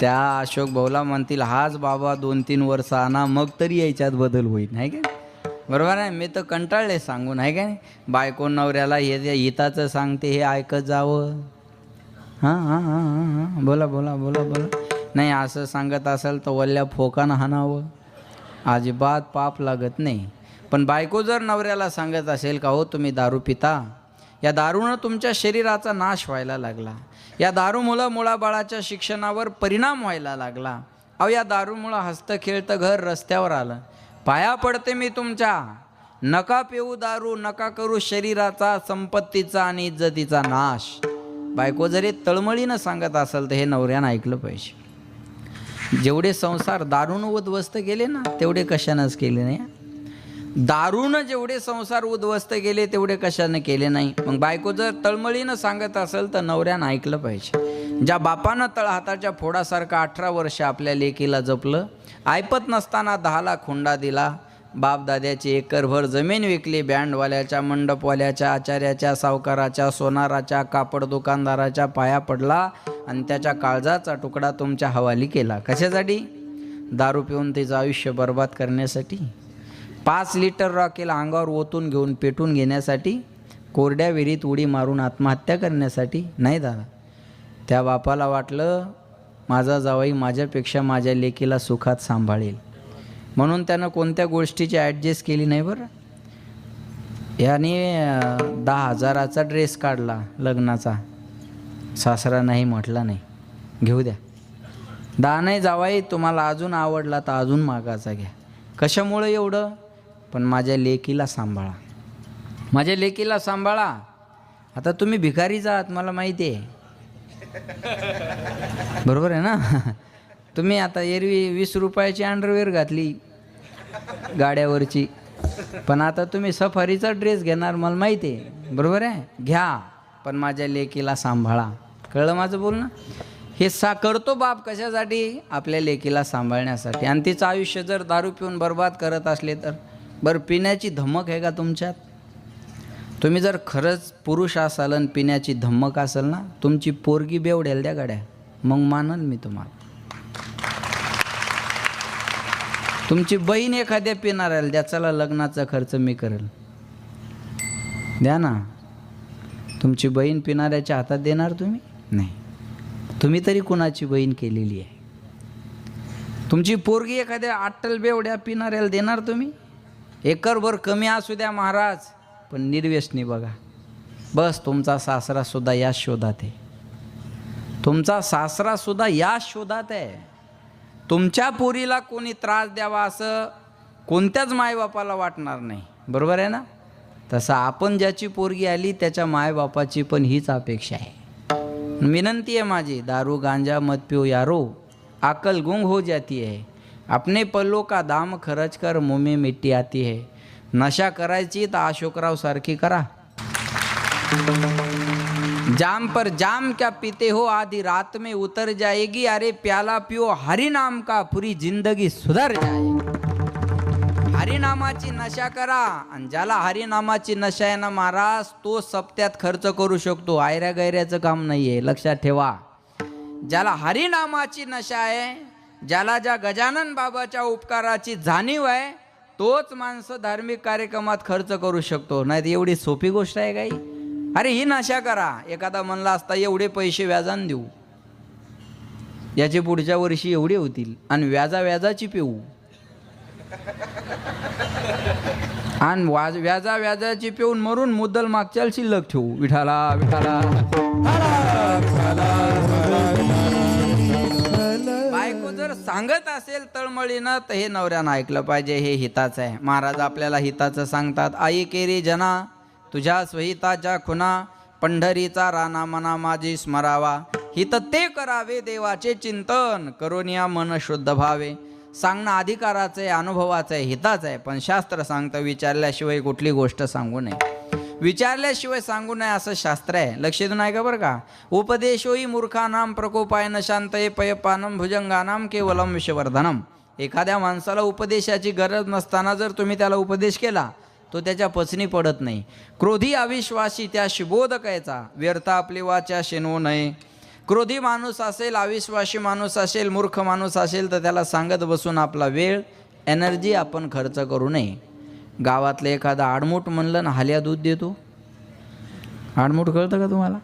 त्या अशोक भाऊला म्हणतील हाच बाबा 2-3 वर्ष आणा, मग तरी याच्यात बदल होईल, नाही का? बरोबर आहे. मी तर कंटाळले सांगून, आहे का नाही? बायको नवऱ्याला हे हिताचं सांगते, हे ऐकत जावं. हां हां हां हां हां, बोला बोला बोला बोला. नाही असं सांगत असेल तर वल्ल्या फोकानं हाणावं, अजिबात पाप लागत नाही. पण बायको जर नवऱ्याला सांगत असेल का हो तुम्ही दारू पिता, या दारूनं तुमच्या शरीराचा नाश व्हायला लागला, या दारूमुळं मुलाबाळाच्या शिक्षणावर परिणाम व्हायला लागला, अहो या दारूमुळं हसतं खेळतं घर रस्त्यावर आलं, पाया पडते मी तुमच्या, नका पिऊ दारू, नका करू शरीराचा, संपत्तीचा आणि इज्जतीचा नाश. बायको जरी तळमळीनं सांगत असेल तर हे नवऱ्यानं ऐकलं पाहिजे. जेवढे संसार दारूनं उद्ध्वस्त केले ना तेवढे कशानंच केले नाही. दारूनं जेवढे संसार उद्ध्वस्त केले तेवढे कशाने केले नाही. मग बायको जर तळमळीनं सांगत असेल तर नवऱ्यानं ऐकलं पाहिजे. ज्या बापानं तळहाताच्या फोडासारखं 18 वर्ष आपल्या लेकीला जपलं, ऐपत नसताना 10 लाख हुंडा दिला. बापदाद्याची एकरभर जमीन विकली. बँडवाल्याच्या, मंडपवाल्याच्या, आचार्याच्या, सावकाराच्या, सोनाराच्या, कापड दुकानदाराच्या पाया पडला आणि त्याच्या काळजाचा तुकडा तुमच्या हवाली केला. कशासाठी? दारू पिऊन त्याचं आयुष्य बर्बाद करण्यासाठी. 5 लिटर रॉकेल अंगावर ओतून घेऊन पेटून घेण्यासाठी. कोरड्या विहिरीत उडी मारून आत्महत्या करण्यासाठी नाही दादा. त्या बापाला वाटलं माझा जावई माझ्यापेक्षा माझ्या लेकीला सुखात सांभाळेल, म्हणून त्यानं कोणत्या गोष्टीची ॲडजस्ट केली नाही बरं. याने 10,000चा ड्रेस काढला लग्नाचा. सासरा नाही म्हटला, नाही घेऊ द्या. 10 नाही जावाई, तुम्हाला अजून आवडला तर अजून मागाचा घ्या. कशामुळे एवढं? पण माझ्या लेकीला सांभाळा, माझ्या लेकीला सांभाळा. आता तुम्ही भिकारीच आहात मला माहिती आहे, बरोबर आहे ना. तुम्ही आता एरवी 20 रुपयाची अंडरवेअर घातली गाड्यावरची, पण आता तुम्ही सफारीचा ड्रेस घेणार मला माहिती आहे, बरोबर आहे. घ्या, पण माझ्या लेकीला सांभाळा. कळलं माझं बोलणं? हे करतो बाप कशासाठी? आपल्या लेकीला सांभाळण्यासाठी. आणि तिचं आयुष्य जर दारू पिऊन बर्बाद करत असले तर बरं, पिण्याची धमक आहे का तुमच्यात? तुम्ही जर खरंच पुरुष असाल आणि पिण्याची धमक असेल ना, तुमची पोरगी बेवडेल द्या गाड्या, मग मानल मी तुम्हाला. तुमची बहीण एखाद्या पिणाऱ्याला द्या, चला लग्नाचा खर्च मी करेल, द्या ना. तुमची बहीण पिणाऱ्याच्या हातात देणार तुम्ही? नाही. तुम्ही तरी कुणाची बहीण केलेली आहे? तुमची पोरगी एखाद्या अट्टल बेवड्या पिणाऱ्याला देणार तुम्ही? एकरभर कमी असू द्या महाराज, पण निर्व्यसनी बघा. बस, तुमचा सासरासुद्धा या शोधात आहे, तुमचा सासरासुद्धा या शोधात आहे. तुमच्या पोरीला कोणी त्रास द्यावा असं कोणत्याच मायबापाला वाटणार नाही, बरोबर आहे ना. तसं आपण ज्याची पोरगी आली त्याच्या मायबापाची पण हीच अपेक्षा आहे. विनंती आहे माझी, दारू गांजा मत पिओ यारो, अकल गुंग हो जाती है. अपने पल्लों का दाम खर्च कर मुँह में मिट्टी आती है. नशा करायची तर अशोकराव सारखी करा. जाम पर जाम क्या पीते हो, आधी रात में उतर जाएगी. अरे प्याला पिओ हरि नाम का, पूरी जिंदगी सुधर जाएगी. हरिनामाची नशा करा. आणि ज्याला हरिनामाची नशा आहे ना महाराज, तो सप्त्यात खर्च करू शकतो. आयऱ्या गैऱ्याचं काम नाही आहे, लक्षात ठेवा. ज्याला हरिनामाची नशा आहे, ज्याला ज्या गजानन बाबाच्या उपकाराची जाणीव आहे, तोच माणसं धार्मिक कार्यक्रमात खर्च करू शकतो. नाही एवढी सोपी गोष्ट आहे काही? अरे ही नशा करा. एखादा म्हणला असता एवढे पैसे व्याजान देऊ, याचे पुढच्या वर्षी एवढे होतील, आणि व्याजाची पिऊ, आणि व्याजाची पिऊन मरून मुद्दल मागच्याला शिल्लक ठेवू. विठाला विठाला. बायको जर सांगत असेल तळमळीनं तर हे नवऱ्यानं ऐकलं पाहिजे, हे हिताचं आहे. महाराज आपल्याला हिताचं सांगतात. आई केरी जना तुझ्या स्वहिताच्या खुना, पंढरीचा राणा मना माझी स्मरावा. हित ते करावे देवाचे चिंतन, करोनिया मन शुद्ध भावे. सांगणं अधिकाराचं आहे, अनुभवाचं आहे, हिताचं आहे, पण शास्त्र सांगतं विचारल्याशिवाय कुठली गोष्ट सांगू नये. विचारल्याशिवाय सांगू नये असं शास्त्र आहे. लक्ष देऊन ऐका बरं का. उपदेशोही मूर्खानाम प्रकोपाय न शांतये पयपानम भुजंगानाम केवलम विषवर्धनम. एखाद्या माणसाला उपदेशाची गरज नसताना जर तुम्ही त्याला उपदेश केला तो त्याच्या पचनी पडत नाही. क्रोधी अविश्वासी त्याशी बोध कायचा, व्यर्थ आपली वाचा शेनवू नये. क्रोधी माणूस असेल, अविश्वासी माणूस असेल, मूर्ख माणूस असेल तर त्याला सांगत बसून आपला वेळ एनर्जी आपण खर्च करू नये. गावातलं एखादा आडमूठ म्हणलं ना, हाल्या दूध देतो. आडमूठ कळतं का तुम्हाला?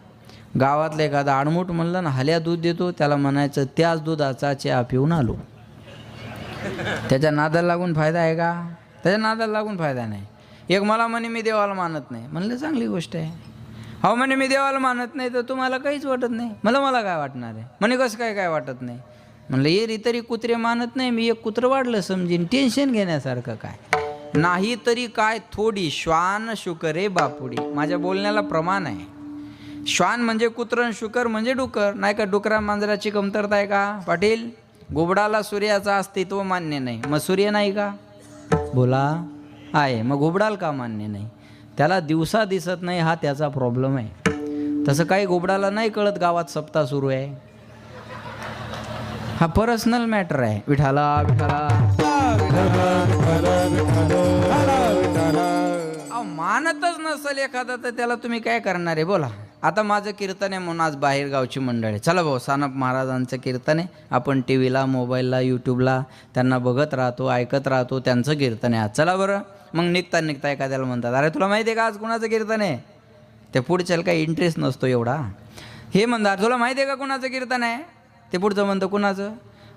गावातलं एखादा आडमूठ म्हणलं ना, हाल्या दूध देतो, त्याला म्हणायचं त्याच दुधाचा चहा पिऊन आलो. त्याच्या नादाला लागून फायदा आहे का? त्याच्या नादाला लागून फायदा नाही. एक मला म्हणे मी देवाला मानत नाही. म्हणलं चांगली गोष्ट आहे. हो म्हणे मी देवाला मानत नाही तर तुम्हाला काहीच वाटत नाही. मला काय वाटणार आहे? म्हणे कसं काय वाटत नाही? म्हणलं एरी तरी कुत्रे मानत नाही, मी एक कुत्रं वाढलं समजीन, टेन्शन घेण्यासारखं काय नाही. तरी काय थोडी श्वान शुकरे बापुडी. माझ्या बोलण्याला प्रमाण आहे. श्वान म्हणजे कुत्र, शुकर म्हणजे डुकर. नाही का डुकरा मांजराची कमतरता आहे का पाटील? घुबडाला सूर्याचं अस्तित्व मान्य नाही, मग सूर्य नाही का? बोला आहे, मग घुबडाला का मान्य नाही? त्याला दिवसा दिसत नाही, हा त्याचा प्रॉब्लेम आहे. तसं काही घुबडाला नाही कळत गावात सप्ताह सुरू आहे. हा पर्सनल मॅटर आहे. विठाला विठाला अहो, मानतच नसेल एखादा तर त्याला तुम्ही काय करणार आहे बोला. आता माझं कीर्तन आहे म्हणून आज बाहेर गावची मंडळी, चला भाऊ सानप महाराजांचं कीर्तन आहे, आपण टी व्हीला मोबाईलला यूट्यूबला त्यांना बघत राहतो ऐकत राहतो, त्यांचं कीर्तन आहे आज, चला बरं. मग निघता एखाद्याला म्हणतात अरे तुला माहिती आहे का आज कुणाचं कीर्तन आहे. ते पुढच्याला काही इंटरेस्ट नसतो एवढा. हे म्हणतात तुला माहिती आहे का कुणाचं कीर्तन आहे. ते पुढचं म्हणतं कुणाचं.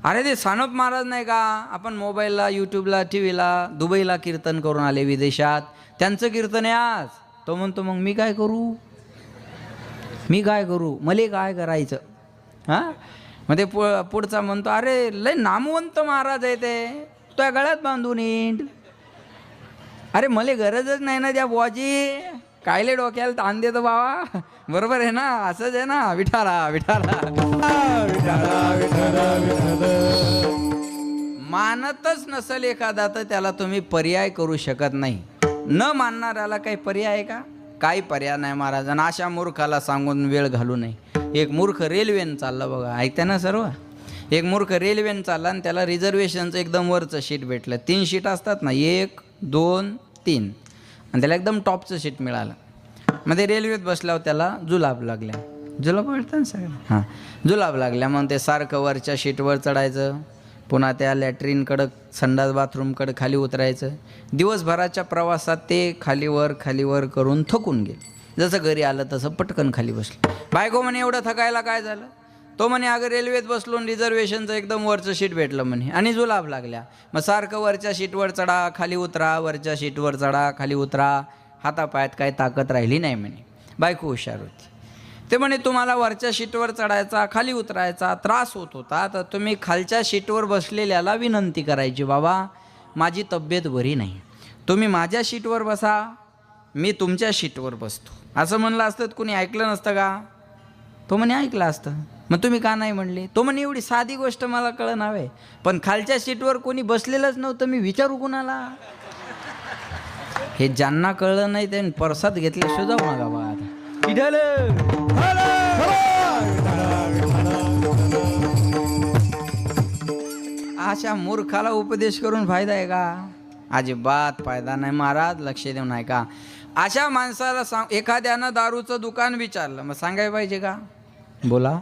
अरे ते सानप महाराज नाही का आपण मोबाईलला यूट्यूबला टी व्हीला दुबईला कीर्तन करून आले विदेशात, त्यांचं कीर्तन आहे आज. तो म्हणतो मग मी काय करू मला काय करायचं. हां मग ते पुढचा म्हणतो अरे लय नामवंत महाराज आहे ते, तुझ्या गळ्यात बांधून येईन. अरे मला गरजच नाही ना त्या बुवाची, कायले डोक्याला ताण देतो बाबा. बरोबर आहे ना, असंच आहे ना. विठाला विठाला मानतच नसेल एखादा तर त्याला तुम्ही पर्याय करू शकत नाही. न मानणाऱ्याला काही पर्याय आहे का. काही पर्याय नाही महाराज. आणि अशा मूर्खाला सांगून वेळ घालू नये. एक मूर्ख रेल्वेनं चालला बघा, ऐकते ना सर्व. एक मूर्ख रेल्वेनं चालला आणि त्याला रिझर्वेशनचं एकदम वरचं शीट भेटलं. 3 शीट असतात ना, 1 2 3, आणि त्याला एकदम टॉपचं शीट मिळालं. मग ते रेल्वेत बसल्यावर त्याला जुलाब लागल्या. जुलाब भेटतं ना सगळं. हां जुलाब लागल्या. मग ते सारखं वरच्या शीटवर चढायचं, पुन्हा त्या लॅट्रिनकडं संडास बाथरूमकडं खाली उतरायचं. दिवसभराच्या प्रवासात ते खालीवर करून थकून गेले. जसं घरी आलं तसं पटकन खाली बसलं. बायको म्हणे एवढं थकायला काय झालं. तो म्हणे अगं रेल्वेत बसलो रिझर्वेशनचं एकदम वरचं शीट भेटलं म्हणे आणि जुलाब लागल्या. मग सारखं वरच्या शीटवर चढा खाली उतरा, वरच्या शीटवर चढा खाली उतरा, हातापायात काही ताकद राहिली नाही म्हणे. बायको हुशार होती. ते म्हणे तुम्हाला वरच्या शीटवर चढायचा खाली उतरायचा त्रास होत होता तर तुम्ही खालच्या शीटवर बसलेल्याला विनंती करायची, बाबा माझी तब्येत बरी नाही, तुम्ही माझ्या शीटवर बसा, मी तुमच्या शीटवर बसतो. असं म्हणलं असतं कुणी ऐकलं नसतं का. तो म्हणे ऐकलं असतं. मग तुम्ही का नाही म्हणले. तो म्हणे एवढी साधी गोष्ट मला कळलं नव्हे, पण खालच्या सीटवर कोणी बसलेलंच नव्हतं, मी विचारू कुणाला. हे ज्यांना कळलं नाही त्यांनी परसात घेतले सुद्धा मागा बा. अशा मूर्खाला उपदेश करून फायदा आहे का. अजिबात फायदा नाही महाराज. लक्ष देऊ नाही का. अशा माणसाला एखाद्यानं दारूचं दुकान विचारलं मग सांगायला पाहिजे का. बोला.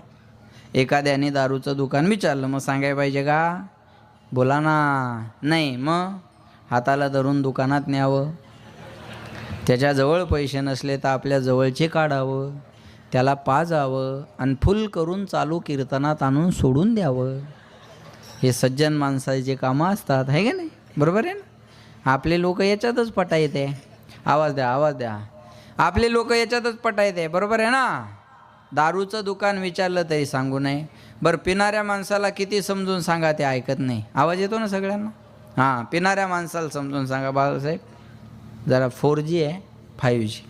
एखाद्याने दारूचं दुकान विचारलं मग सांगायला पाहिजे का. बोला ना. नाही मग हाताला धरून दुकानात न्यावं, त्याच्याजवळ पैसे नसले तर आपल्या जवळचे काढावं, त्याला पाजावं आणि फुल करून चालू कीर्तनात आणून सोडून द्यावं. हे सज्जन माणसाचे कामं असतात, आहे का नाही. बरोबर आहे ना. आपले लोक याच्यातच पटा येते. आवाज द्या. आपले लोक याच्यातच पटा येते. बरोबर आहे ना. दारूचं दुकान विचारलं तरी सांगू नये. बरं पिणाऱ्या माणसाला किती समजून सांगा ते ऐकत नाही. आवाज येतो ना सगळ्यांना. हां पिणाऱ्या माणसाला समजून सांगा बाळासाहेब जरा 4G आहे 5G.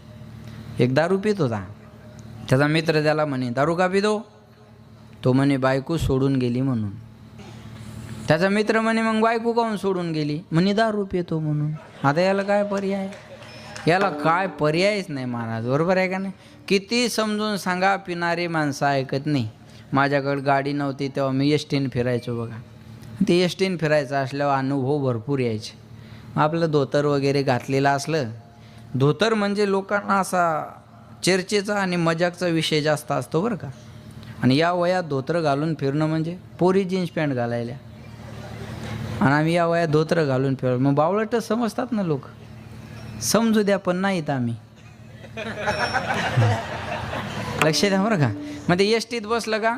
एक दारू पित होता. त्याचा मित्र त्याला म्हणे दारू का पितो. तो म्हणे बायको सोडून गेली म्हणून. त्याचा मित्र म्हणे मग बायको काहून सोडून गेली. म्हणे दारू पितो म्हणून. आता याला काय पर्याय. याला काय पर्यायच नाही महाराज. बरोबर आहे का नाही. किती समजून सांगा पिणारी माणसं ऐकत नाही. माझ्याकडे गाडी नव्हती तेव्हा मी एसटीने फिरायचो बघा. ते एसटीने फिरायचं असल्यावर अनुभव भरपूर यायचे. आपलं धोतर वगैरे घातलेलं असलं. धोतर म्हणजे लोकांना असा चर्चेचा आणि मजाकचा विषय जास्त असतो बरं का. आणि या वयात धोतर घालून फिरणं म्हणजे पोरी जीन्स पॅन्ट घालायला आणि आम्ही या वयात धोतर घालून फिरलो. मग बावळटच समजतात ना लोक. समजू द्या पण नाहीत आम्ही. लक्ष द्या बरं का. मग ते एसटीत बसलं का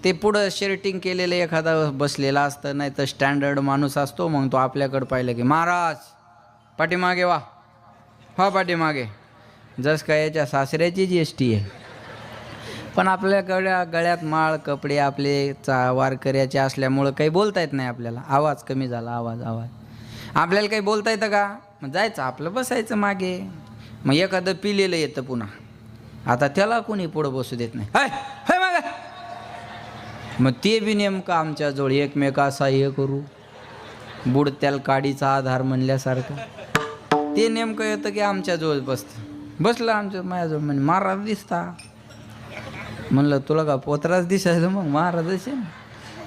ते पुढं शर्टिंग केलेलं एखादा बसलेला असतं, नाही तर स्टँडर्ड माणूस असतो. मग तो आपल्याकडं पाहिलं की महाराज पाठीमागे वा पाठीमागे. जस काय याच्या सासऱ्याचीच एसटी आहे. पण आपल्याकडे गळ्यात माळ कपडे आपले वारकऱ्याचे असल्यामुळं काही बोलता येत नाही आपल्याला. आवाज कमी झाला. आवाज आपल्याला काही बोलता येतं का. मग जायचं आपलं बसायचं मागे. मग एखादं पिलेलं येतं पुन्हा. आता त्याला कोणी पुढं बसू देत नाही. हाय मागे. मग ते बी नेमकं आमच्याजवळ एकमेकासा हे करू बुडत्याला काडीचा आधार म्हणल्यासारखं ते नेमकं येतं की आमच्याजवळ बसलं आमच्या माझ्याजवळ. म्हणजे महाराज दिसता. म्हणलं तुला का पोत्राच दिसायचं. मग महाराज असे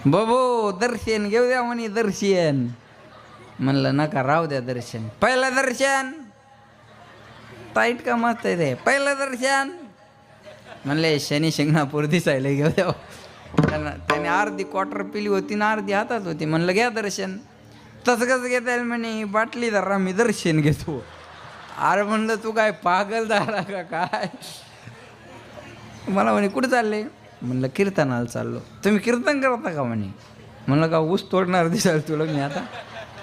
बाबू दर्शन घेऊ द्या म्हणे दर्शन. म्हणलं नका राहू द्या दर्शन. पहिलं दर्शन ताईट का मस्त आहे ते. पहिलं दर्शन म्हणले शनी शिंगणापूर दिसायला घेऊ द्या. त्याने अर्धी क्वार्टर पिली होती ना अर्धी हातात होती. म्हणलं घ्या दर्शन. तसं कसं घेता येईल म्हणे बाटली धरा मी दर्शन घेतो. अरे म्हणलं तू काय पागल झाला का काय. मला म्हणे कुठं चालले. म्हणलं कीर्तनाला चाललो. तुम्ही कीर्तन करता का म्हणे. म्हणलं का ऊस तोडणार दिसाल तुला मी आता.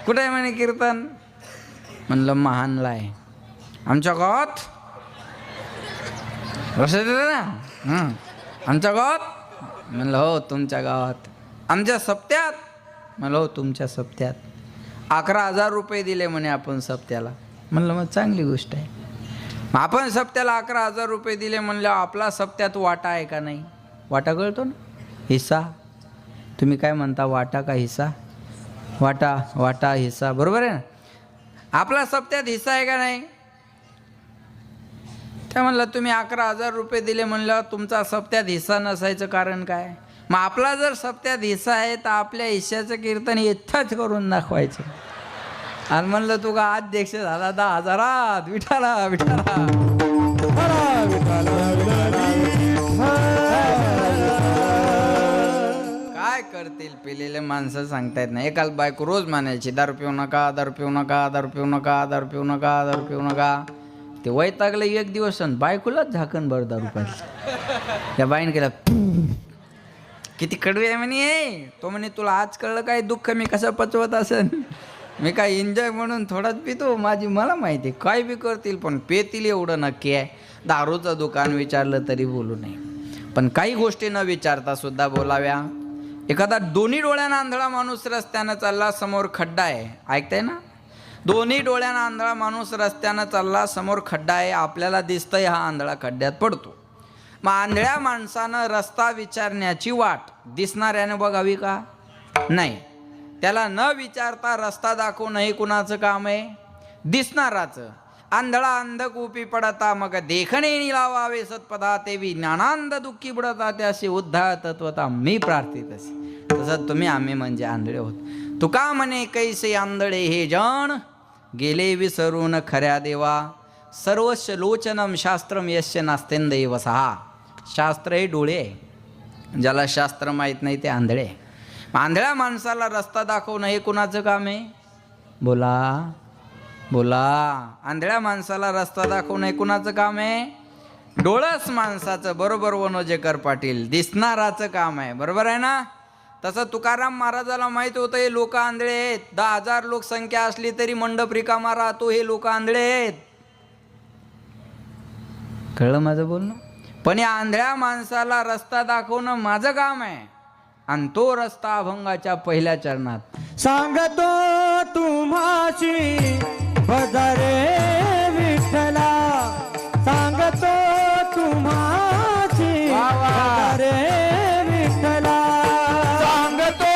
कुठं आहे म्हणे कीर्तन. म्हणलं महानला आहे आमच्या गावात. कसं देतं ना आमच्या गावात. म्हणलं हो तुमच्या गावात. आमच्या सप्त्यात. म्हणलं हो तुमच्या सप्त्यात. 11,000 रुपये दिले म्हणे आपण सप्त्याला. म्हणलं मग चांगली गोष्ट आहे. मग आपण सप्त्याला 11,000 रुपये दिले म्हणलं आपला सप्त्यात वाटा आहे का नाही. वाटा कळतो ना हिस्सा. तुम्ही काय म्हणता वाटा का हिस्सा. वाटा वाटा हिस्सा बरोबर आहे ना. आपला सप्त्यात हिस्सा आहे का नाही. त्या म्हणलं तुम्ही 11,000 रुपये दिले म्हणलं तुमचा सप्त्यात हिस्सा नसायचं कारण काय. मग आपला जर सप्त्यात हिस्सा आहे तर आपल्या हिश्श्याचं कीर्तन इथंच करून दाखवायचं. आणि म्हणलं तू का अध्यक्ष झाला 10,000 विठाला विठाला. काय करतील पिलेले माणसं सांगता येत नाही. एकाच बायको रोज म्हणायची दारू पिऊ नका दारू पिऊ नका दारू पिऊ नका दारू पिऊ नका दारू पिऊ नका. ते वैतागलं एक दिवस बायकोलाच झाकण भर दारू पाहिजे. त्या बाईने केला किती कडवी आहे म्हणे. तो म्हणे तुला आज कळलं काय दुःख मी कसं पचवत असेल. मी काय एन्जॉय म्हणून थोडाच पितो. माझी मला माहिती काय बी करतील पण पेतील एवढं नक्की आहे. दारूचं दुकान विचारलं तरी बोलू नये पण काही गोष्टी न विचारता सुद्धा बोलाव्या. एखादा दोन्ही डोळ्यानं आंधळा माणूस रस्त्यानं चालला समोर खड्डा आहे. ऐकताय ना. दोन्ही डोळ्यानं आंधळा माणूस रस्त्यानं चालला समोर खड्डा आहे. आपल्याला दिसतंय हा आंधळा खड्ड्यात पडतो. मग आंधळ्या माणसानं रस्ता विचारण्याची वाट दिसणाऱ्यानं बघावी का नाही. त्याला न विचारता रस्ता दाखवणं हे कुणाचं काम आहे दिसणाराचं. आंधळा अंध कूपी पडता मग देखणे लावावे सत्पदा तेवी ज्ञानांद दुःखी बुडता त्याशी उद्धा तत्वता मी प्रार्थित असे. तसं तुम्ही आम्ही म्हणजे आंधळे होत. तुका म्हणे कैसे आंधळे हे जण गेले विसरून खऱ्या देवा. सर्वस्व लोचनम शास्त्रम यस्य नास्तेंदैव सहा. शास्त्र हे डोळे आहे. ज्याला शास्त्र माहीत नाही ते आंधळे आहे. आंधळ्या माणसाला रस्ता दाखवणं हे कुणाचं काम आहे बोला बोला. आंधळ्या माणसाला रस्ता दाखवणं हे कुणाचं काम आहे. डोळस माणसाचं. बरोबर वनोजेकर पाटील. दिसणाराचं काम आहे बरोबर आहे ना. तसं तुकाराम महाराजाला माहित होतं हे लोक आंधळे आहेत. 10,000 लोकसंख्या असली तरी मंडप रिकामा राहतो. हे लोक आंधळे आहेत. कळलं माझं बोलणं. पण या आंधळ्या माणसाला रस्ता दाखवणं माझं काम आहे. आणि तो रस्ता अभंगाच्या पहिल्या चरणात सांगतो तुम्हाशी भजरे विठ्ठला. सांगतो तुम्हाशी भजरे विठ्ठला. सांगतो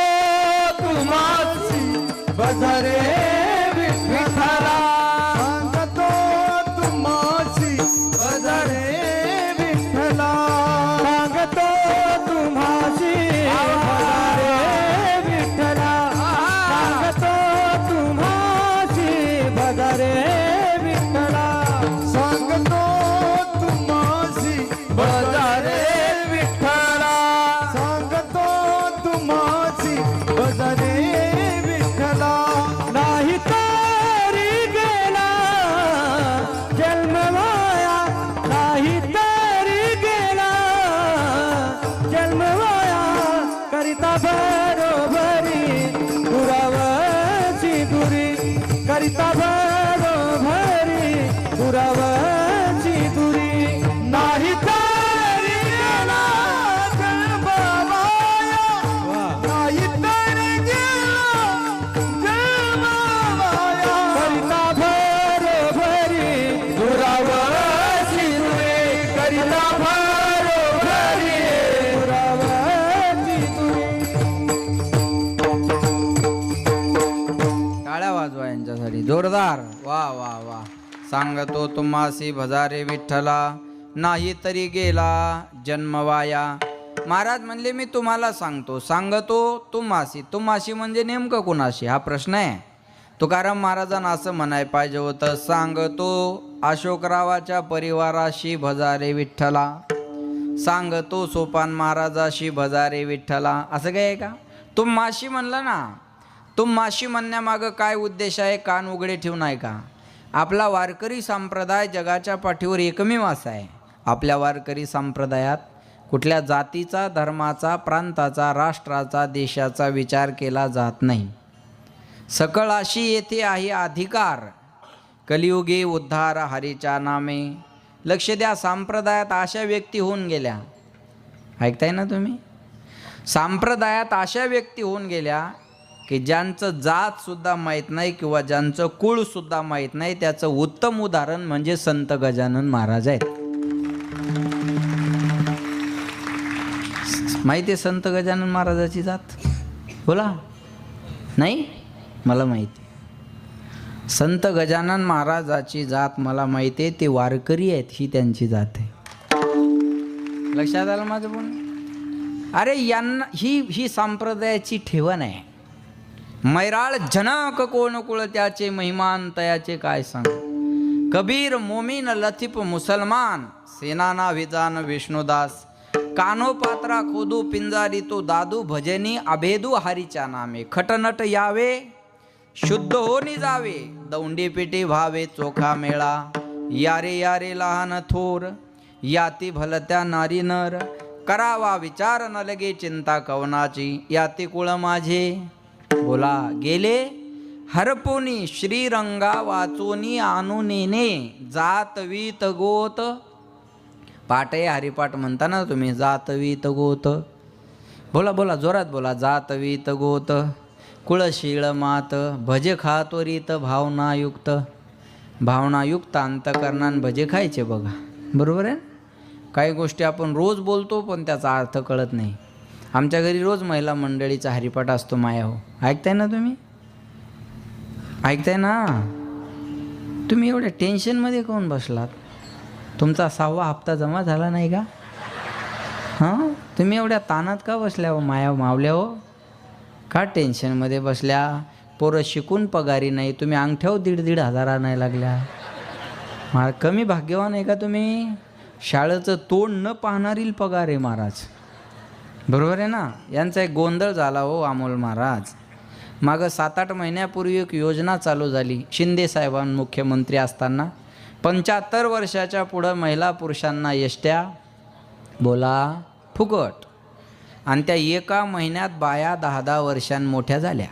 तुम्हाशी भजरे विठ्ठला. सांगतो तुम्हाशी भजरे विठ्ठला. सांगतो तुम्हाशी करिता भरी दुरावची दुरी. नाही तरी गेला जन्मवाया. नाही तरी गेला जन्मवाया. करिता भरी दुरावची दुरी. करिता भरी दुरावची दुरी. टाळ्या वाजवा यांच्यासाठी जोरदार. वा वा वा. सांगतो तुम्हासी भजारे विठ्ठला. नाही तरी गेला जन्मवाया. महाराज म्हणले मी तुम्हाला सांगतो, सांगतो तुम्हाशी म्हणजे नेमकं कुणाशी हा प्रश्न आहे. तुकाराम महाराजांना असं म्हणाय पाहिजे होतं, सांगतो अशोकरावाच्या परिवाराशी भजारे विठ्ठला, सांगतो सोपान महाराजाशी भजारे विठ्ठला. असं काय आहे का? तुम्हाशी म्हणलं ना, तुम्हाशी म्हणण्यामागं काय उद्देश आहे? कान उघडे ठेवून आहे का? आपला वारकरी संप्रदाय जगाच्या पाठीवर एकमेव असा आहे. आपल्या वारकरी संप्रदायात कुठल्या जातीचा, धर्माचा, प्रांताचा, राष्ट्राचा, देशाचा विचार केला जात नाही. सकळाशी येथे आहे अधिकार, कलियुगे उद्धार हरीच्या नामे. लक्ष द्या, संप्रदायात अशा व्यक्ती होऊन गेल्या, ऐकताय ना तुम्ही? संप्रदायात अशा व्यक्ती होऊन गेल्या की ज्यांचं जातसुद्धा माहीत नाही किंवा ज्यांचं कुळसुद्धा माहीत नाही. त्याचं उत्तम उदाहरण म्हणजे संत गजानन महाराज आहेत. माहिती आहे संत गजानन महाराजाची जात? बोला. नाही? मला माहिती आहे. संत गजानन महाराजाची जात मला माहिती आहे. ते वारकरी आहेत, ही त्यांची जात आहे. लक्षात आलं माझं पण? अरे यांना ही संप्रदायाची ठेवण आहे. मैराळ जनक कोण कुळ त्याचे, महिमान तयाचे काय सांग. कबीर मोमीन लतीफ मुसलमान, सेनाना विजान विष्णुदास. कानो पात्रा खोदू पिंजारी तो दादू, भजनी अभेदू हरीच्या नामे. खटनट यावे शुद्ध होनी जावे, दौंडी पिटी व्हावे चोखा मेळा. यारे यारे लहान थोर, याती भलत्या नारी नर. करावा विचार न लगे चिंता कवनाची, याती कुळ माझे. बोला. गेले हरपोनी श्रीरंगा वाचोनी आणू नेने. जात वीत गोत. पाठ आहे हरिपाठ म्हणता ना तुम्ही, जात वीत गोत. बोला बोला, जोरात बोला. जात वीत गोत कुळशीळ मात, भजे खातोरीत भावनायुक्त. भावनायुक्त अंतकरणान भजे खायचे बघा. बरोबर आहे? काही गोष्टी आपण रोज बोलतो पण त्याचा अर्थ कळत नाही. आमच्या घरी रोज महिला मंडळीचा हरिपाठ असतो. माया हो, ऐकताय ना तुम्ही? ऐकताय ना? तुम्ही एवढ्या टेन्शनमध्ये कोण बसलात? तुमचा 6वा हप्ता जमा झाला नाही का? हां, तुम्ही एवढ्या ताणात का बसल्या हो माया मावल्या हो? का टेन्शनमध्ये बसल्या? पोरं शिकून पगारी नाही, तुम्ही अंगठ्यावर 1,500 नाही लागल्या. कमी भाग्यवान आहे का तुम्ही? शाळेचं तोंड न पाहणारी पगार आहे महाराज. बरोबर आहे ना? यांचा एक गोंधळ झाला हो अमोल महाराज. मागं 7-8 महिन्यापूर्वी एक योजना चालू झाली शिंदे साहेबांना मुख्यमंत्री असताना. 75 वर्षाच्या पुढं महिला पुरुषांना एसट्या बोला फुकट. आणि त्या एका महिन्यात बाया 10-10 वर्षां मोठ्या झाल्या.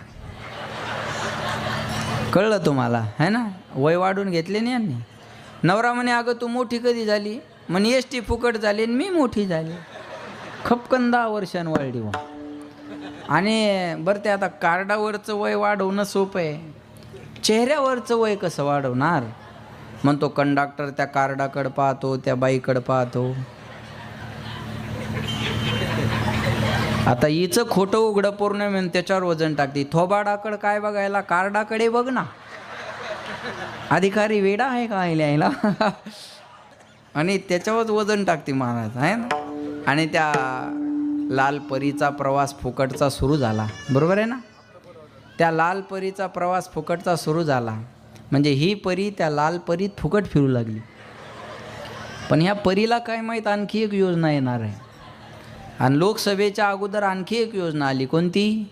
कळलं तुम्हाला है ना? वय वाढून घेतले नाही यांनी. नवरा म्हणे अगं तू मोठी कधी झाली? म्हणे एसटी फुकट झाली आणि मी मोठी झाली. खपकन 10 वर्षां वाढली वा. आणि बरं ते आता कार्डावरचं वय वाढवणं सोपं आहे, चेहऱ्यावरचं वय कसं वाढवणार? म्हणतो कंडक्टर त्या कार्डाकडं पाहतो, त्या बाईकडं पाहतो. आता हिचं खोटं उघडं पूर्ण म्हणून त्याच्यावर वजन टाकते. थोबाडाकडं काय बघायला? कार्डाकडे बघ ना. अधिकारी वेडा आहे का लिहायला? आणि त्याच्यावरच वजन टाकते महाराज आहे ना. आणि त्या लाल परीचा प्रवास फुकटचा सुरू झाला. बरोबर आहे ना? त्या लाल परीचा प्रवास फुकटचा सुरू झाला म्हणजे ही परी त्या लाल परीत फुकट फिरू लागली. पण ह्या परीला काय माहीत आणखी एक योजना येणार आहे. आणि लोकसभेच्या अगोदर आणखी एक योजना आली. कोणती?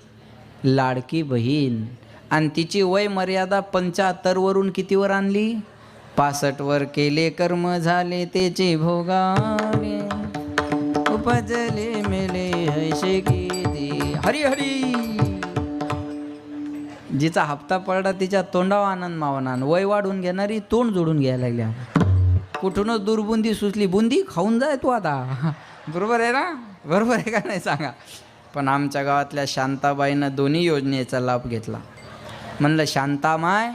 लाडकी बहीण. आणि तिची वय मर्यादा 75 वरून कितीवर आणली? 65 वर केले कर्म झाले त्याचे भोगावे, उपजले मेले हैशे किती. हरी हरी. जिचा हप्ता पडला तिच्या तोंडावर आनंद मावना. वय वाढून घेणारी तोंड जोडून घ्यायला लागल्या. कुठूनच दुर्बुंदी सुचली. बुंदी खाऊन जाय तू आता. बरोबर आहे ना? बरोबर आहे का नाही सांगा? पण आमच्या गावातल्या शांताबाईनं दोन्ही योजनेचा लाभ घेतला. म्हणलं शांतामाय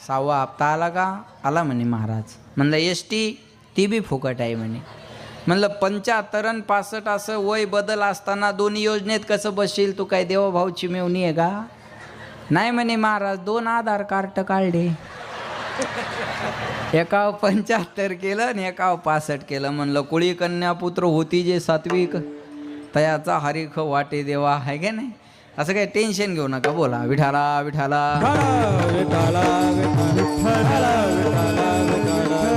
6वा हप्ता आला का? आला म्हणे महाराज. म्हणलं एसटी ती बी फुकट आहे म्हणे. म्हणलं 75 आणि 65 असं वय बदल असताना दोन्ही योजनेत कसं बसशील तू? काय देवाभाऊची मेवणी आहे का? नाही म्हणे महाराज. 2 आधार कार्ड काढले, एकावर 75 केलं आणि एकावर 65 केलं. म्हणलं कुळी कन्या पुत्र होती जे सात्विक. तयाचा हरिख वाटे देवा, आहे का नाही? असं काही टेन्शन घेऊ नका, बोला विठाला विठाला. विठाला विठाला विठाला विठाला.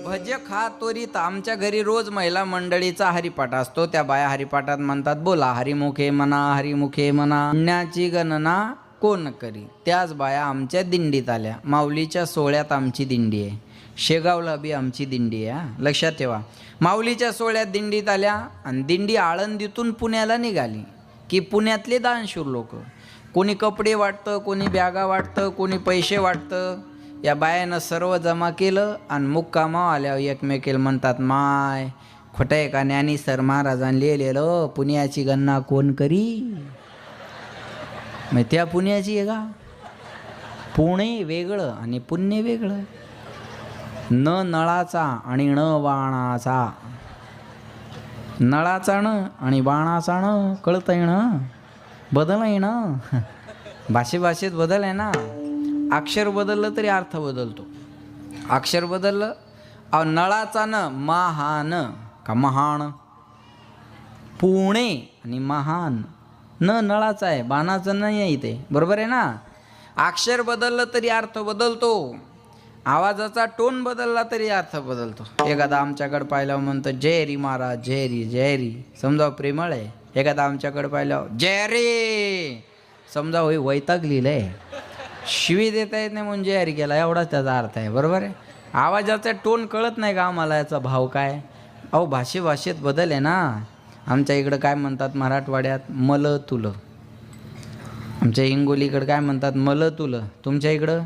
भज खा त्वरित. आमच्या घरी रोज महिला मंडळीचा हरिपाठ असतो. त्या बाया हरिपाठात म्हणतात, बोला हरिमुखे म्हणा हरिमुखे म्हणा, पुण्याची गणना कोण करी. त्याच बाया आमच्या दिंडीत आल्या. माऊलीच्या सोहळ्यात आमची दिंडी आहे, शेगावला बी आमची दिंडी आहे. लक्षात ठेवा, माऊलीच्या सोहळ्यात दिंडीत आल्या आणि दिंडी आळंदीतून पुण्याला निघाली की पुण्यातले दानशूर लोक, कोणी कपडे वाटतं, कोणी बॅगा वाटतं, कोणी पैसे वाटतं. या बायानं सर्व जमा केलं आणि मुक्कामा आल्यावर एकमेकीला म्हणतात, माय खोटं आहे का ज्ञानी सर महाराजांनी लिहिलेलं पुण्याची गणना कोण करी. मग त्या पुण्याची आहे का? पुणे वेगळं आणि पुण्य वेगळं. न नळाचा आणि न बाणाचा. नळाचा न आणि बाणाचा न कळतंय ना, बदल आहे ना. भाषेत बदल आहे ना. अक्षर बदललं तरी अर्थ बदलतो. अक्षर बदललं. नळाचा न महान का महान. पुणे आणि महान. न नळाचा आहे, बाणाचं नाही आहे इथे, बरोबर आहे ना. अक्षर बदललं तरी अर्थ बदलतो. आवाजाचा टोन बदलला तरी अर्थ बदलतो. एखादा आमच्याकडे पाहिल्यावर म्हणतो जय री महाराज, जय री जय री, समजा प्रेमळ आहे. एखादा आमच्याकडे पाहिल्यावर जय रे, समजा होय वैताग लिहिलंय, शिवी देता येत नाही म्हणून जय री केला, एवढाच त्याचा अर्थ आहे, बरोबर आहे. आवाजाचा टोन कळत नाही का आम्हाला, याचा भाव काय. अहो भाषेत बदल आहे ना. आमच्या इकडं काय म्हणतात मराठवाड्यात, मल तुलं. आमच्या हिंगोलीकडं काय म्हणतात, मल तुलं. तुमच्या इकडं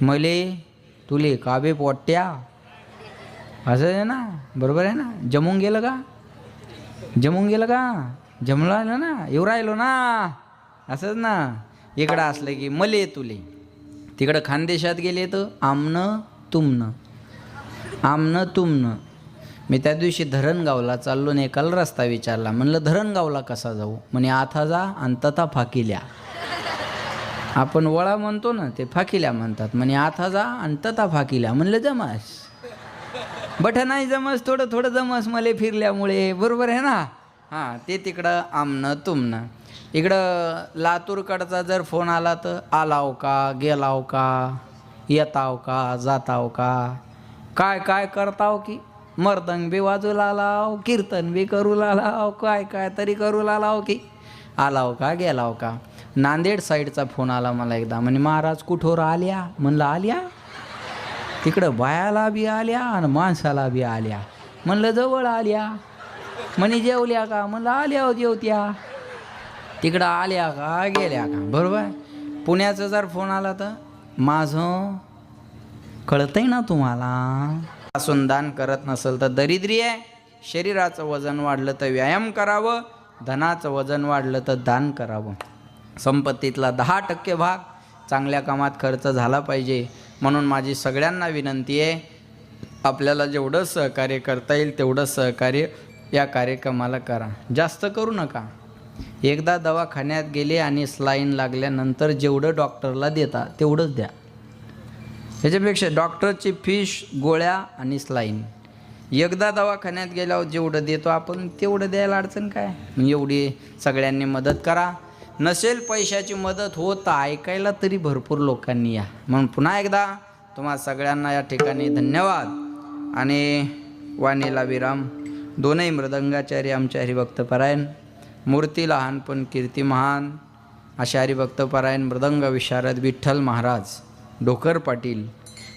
मले तुले काबे पोट्या, असं आहे ना, बरोबर आहे ना. जमून गेलं का, जमून गेलं का, जमलं आलं ना, येऊ राहिलो ना, असंच ना. इकडं असलं की मले तुले. तिकडं खानदेशात गेले तर आमनं तुमनं, आमनं तुमनं. मी त्या दिवशी धरणगावला चाललो नाही, एकाला रस्ता विचारला, म्हणलं धरणगावला कसा जाऊ. म्हणे आथा जा आणि तथा फाकिल्या. आपण वळा म्हणतो ना, ते फाकिल्या म्हणतात. म्हणे आथा जा आणि तथा फाकिल्या. म्हणलं जमस, बठ नाही जमस, थोडं थोडं जमस मले फिरल्यामुळे, बरोबर आहे ना. हां, ते तिकडं आमनं तुमनं. इकडं लातूरकडचा जर फोन आला तर आलाव का, गेलाव का, येताव का, जाताव का, काय काय करताव की, मर्दंग बी वाजू लालाव, कीर्तन बी करू लालाव, काय काय तरी करू लालाव की, आलाव का, गेलाव का. नांदेड साईडचा फोन आला मला एकदा, म्हणे महाराज कुठोर आल्या. म्हणलं आल्या, तिकडं बायाला बी आल्या आणि माणसाला बी आल्या. म्हणलं जवळ आल्या. म्हणे जेवल्या का. म्हणलं आल्या हो जेवत्या. तिकडं आल्या का, गेल्या का, बरोबर. पुण्याचा जर फोन आला तर माझं कळतंय ना तुम्हाला. असून दान करत नसेल तर दरिद्री आहे. शरीराचं वजन वाढलं तर व्यायाम करावं, धनाचं वजन वाढलं तर दान करावं. संपत्तीतला 10% भाग चांगल्या कामात खर्च झाला पाहिजे. म्हणून माझी सगळ्यांना विनंती आहे, आपल्याला जेवढं सहकार्य करता येईल तेवढं सहकार्य या कार्यक्रमाला करा. जास्त करू नका. एकदा दवाखान्यात गेले आणि स्लाईन लागल्यानंतर जेवढं डॉक्टरला देता तेवढंच द्या. ह्याच्यापेक्षा डॉक्टरची फीस, गोळ्या आणि स्लाईन. एकदा दवाखान्यात गेल्यावर जेवढं देतो आपण तेवढं द्यायला अडचण काय. एवढी सगळ्यांनी मदत करा. नसेल पैशाची मदत होत तर ऐकायला तरी भरपूर लोकांनी या. म्हणून पुन्हा एकदा तुम्हा सगळ्यांना या ठिकाणी धन्यवाद. आणि वाणीला विराम. दोनही मृदंगाचार्य आमचे हरिभक्तपरायण, मूर्ती लहान पण कीर्ती महान असे हरिभक्तपरायण मृदंग विशारद विठ्ठल महाराज डोकर पाटील.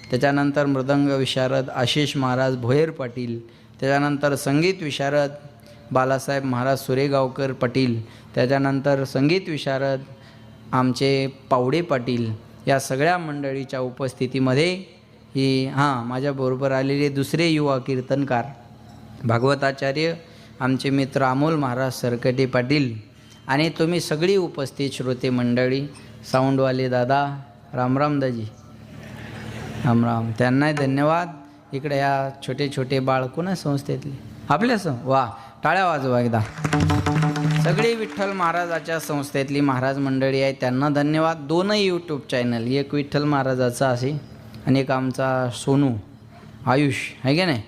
त्याच्यानंतर मृदंग विशारद आशिष महाराज भोयर पाटील. त्याच्यानंतर संगीत विशारद बालासाहेब महाराज सुरेगावकर पाटील. त्याच्यानंतर संगीत विशारद आमचे पावडे पाटील. या सगळ्या मंडळीच्या उपस्थितीमध्ये ही माझ्याबरोबर आलेले दुसरे युवा कीर्तनकार भागवताचार्य आमचे मित्र अमोल महाराज सरकटे पाटील आणि तुम्ही सगळी उपस्थित श्रोते मंडळी, साऊंडवाले दादा, रामराम दाजी, रामराम, त्यांनाही धन्यवाद. इकडे या छोटे छोटे बाळ कोणा संस्थेतले आपल्यास, वा टाळ्या वाजवा एकदा. सगळी विठ्ठल महाराजाच्या संस्थेतली महाराज मंडळी आहे, त्यांना धन्यवाद. दोनही यूट्यूब चॅनल, एक विठ्ठल महाराजाचा असे आणि एक आमचा सोनू आयुष आहे की नाही,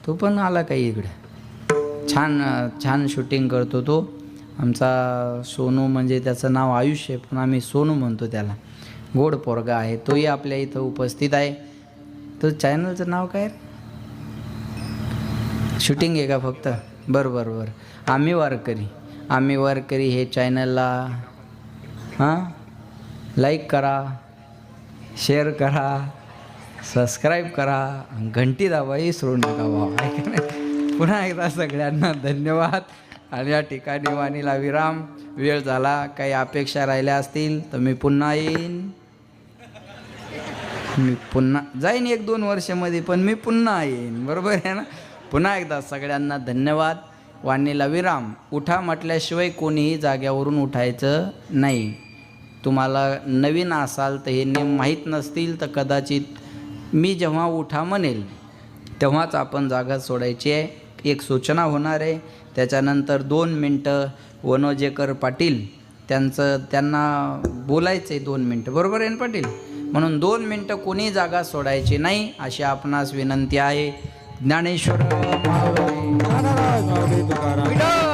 तो पण आला काही इकडे. छान छान शूटिंग करतो तो आमचा सोनू, म्हणजे त्याचं नाव आयुष आहे पण आम्ही सोनू म्हणतो त्याला. गोड पोरगा आहे, तोही आपल्या इथं उपस्थित आहे. तो चॅनलचं नाव काय रे? शूटिंग आहे का फक्त? बरं. आम्ही वारकरी हे चॅनलला लाईक करा, शेअर करा, सबस्क्राईब करा, घंटी दाबा विसरू नका बाबा. पुन्हा एकदा सगळ्यांना धन्यवाद. आणि या ठिकाणी वाणीला विराम. वेळ झाला, काही अपेक्षा राहिल्या असतील तर मी पुन्हा येईन. मी पुन्हा जाईन 1-2 वर्षामध्ये, पण मी पुन्हा येईन. बरोबर आहे ना? पुन्हा एकदा सगळ्यांना धन्यवाद. वाणीला विराम. उठा म्हटल्याशिवाय कोणीही जाग्यावरून उठायचं नाही. तुम्हाला नवीन असाल तर हे नियम माहीत नसतील तर कदाचित मी जेव्हा उठा म्हणेल तेव्हाच आपण जागा सोडायची आहे. एक सूचना होणार आहे. त्याच्यानंतर 2 मिनटं वनोजेकर पाटील त्यांना बोलायचं आहे. 2 मिनटं, बरोबर आहे ना पाटील? म्हणून 2 मिनटं कोणी जागा सोडायची नाही अशी आपणास विनंती आहे. ज्ञानेश्वर तुकाराम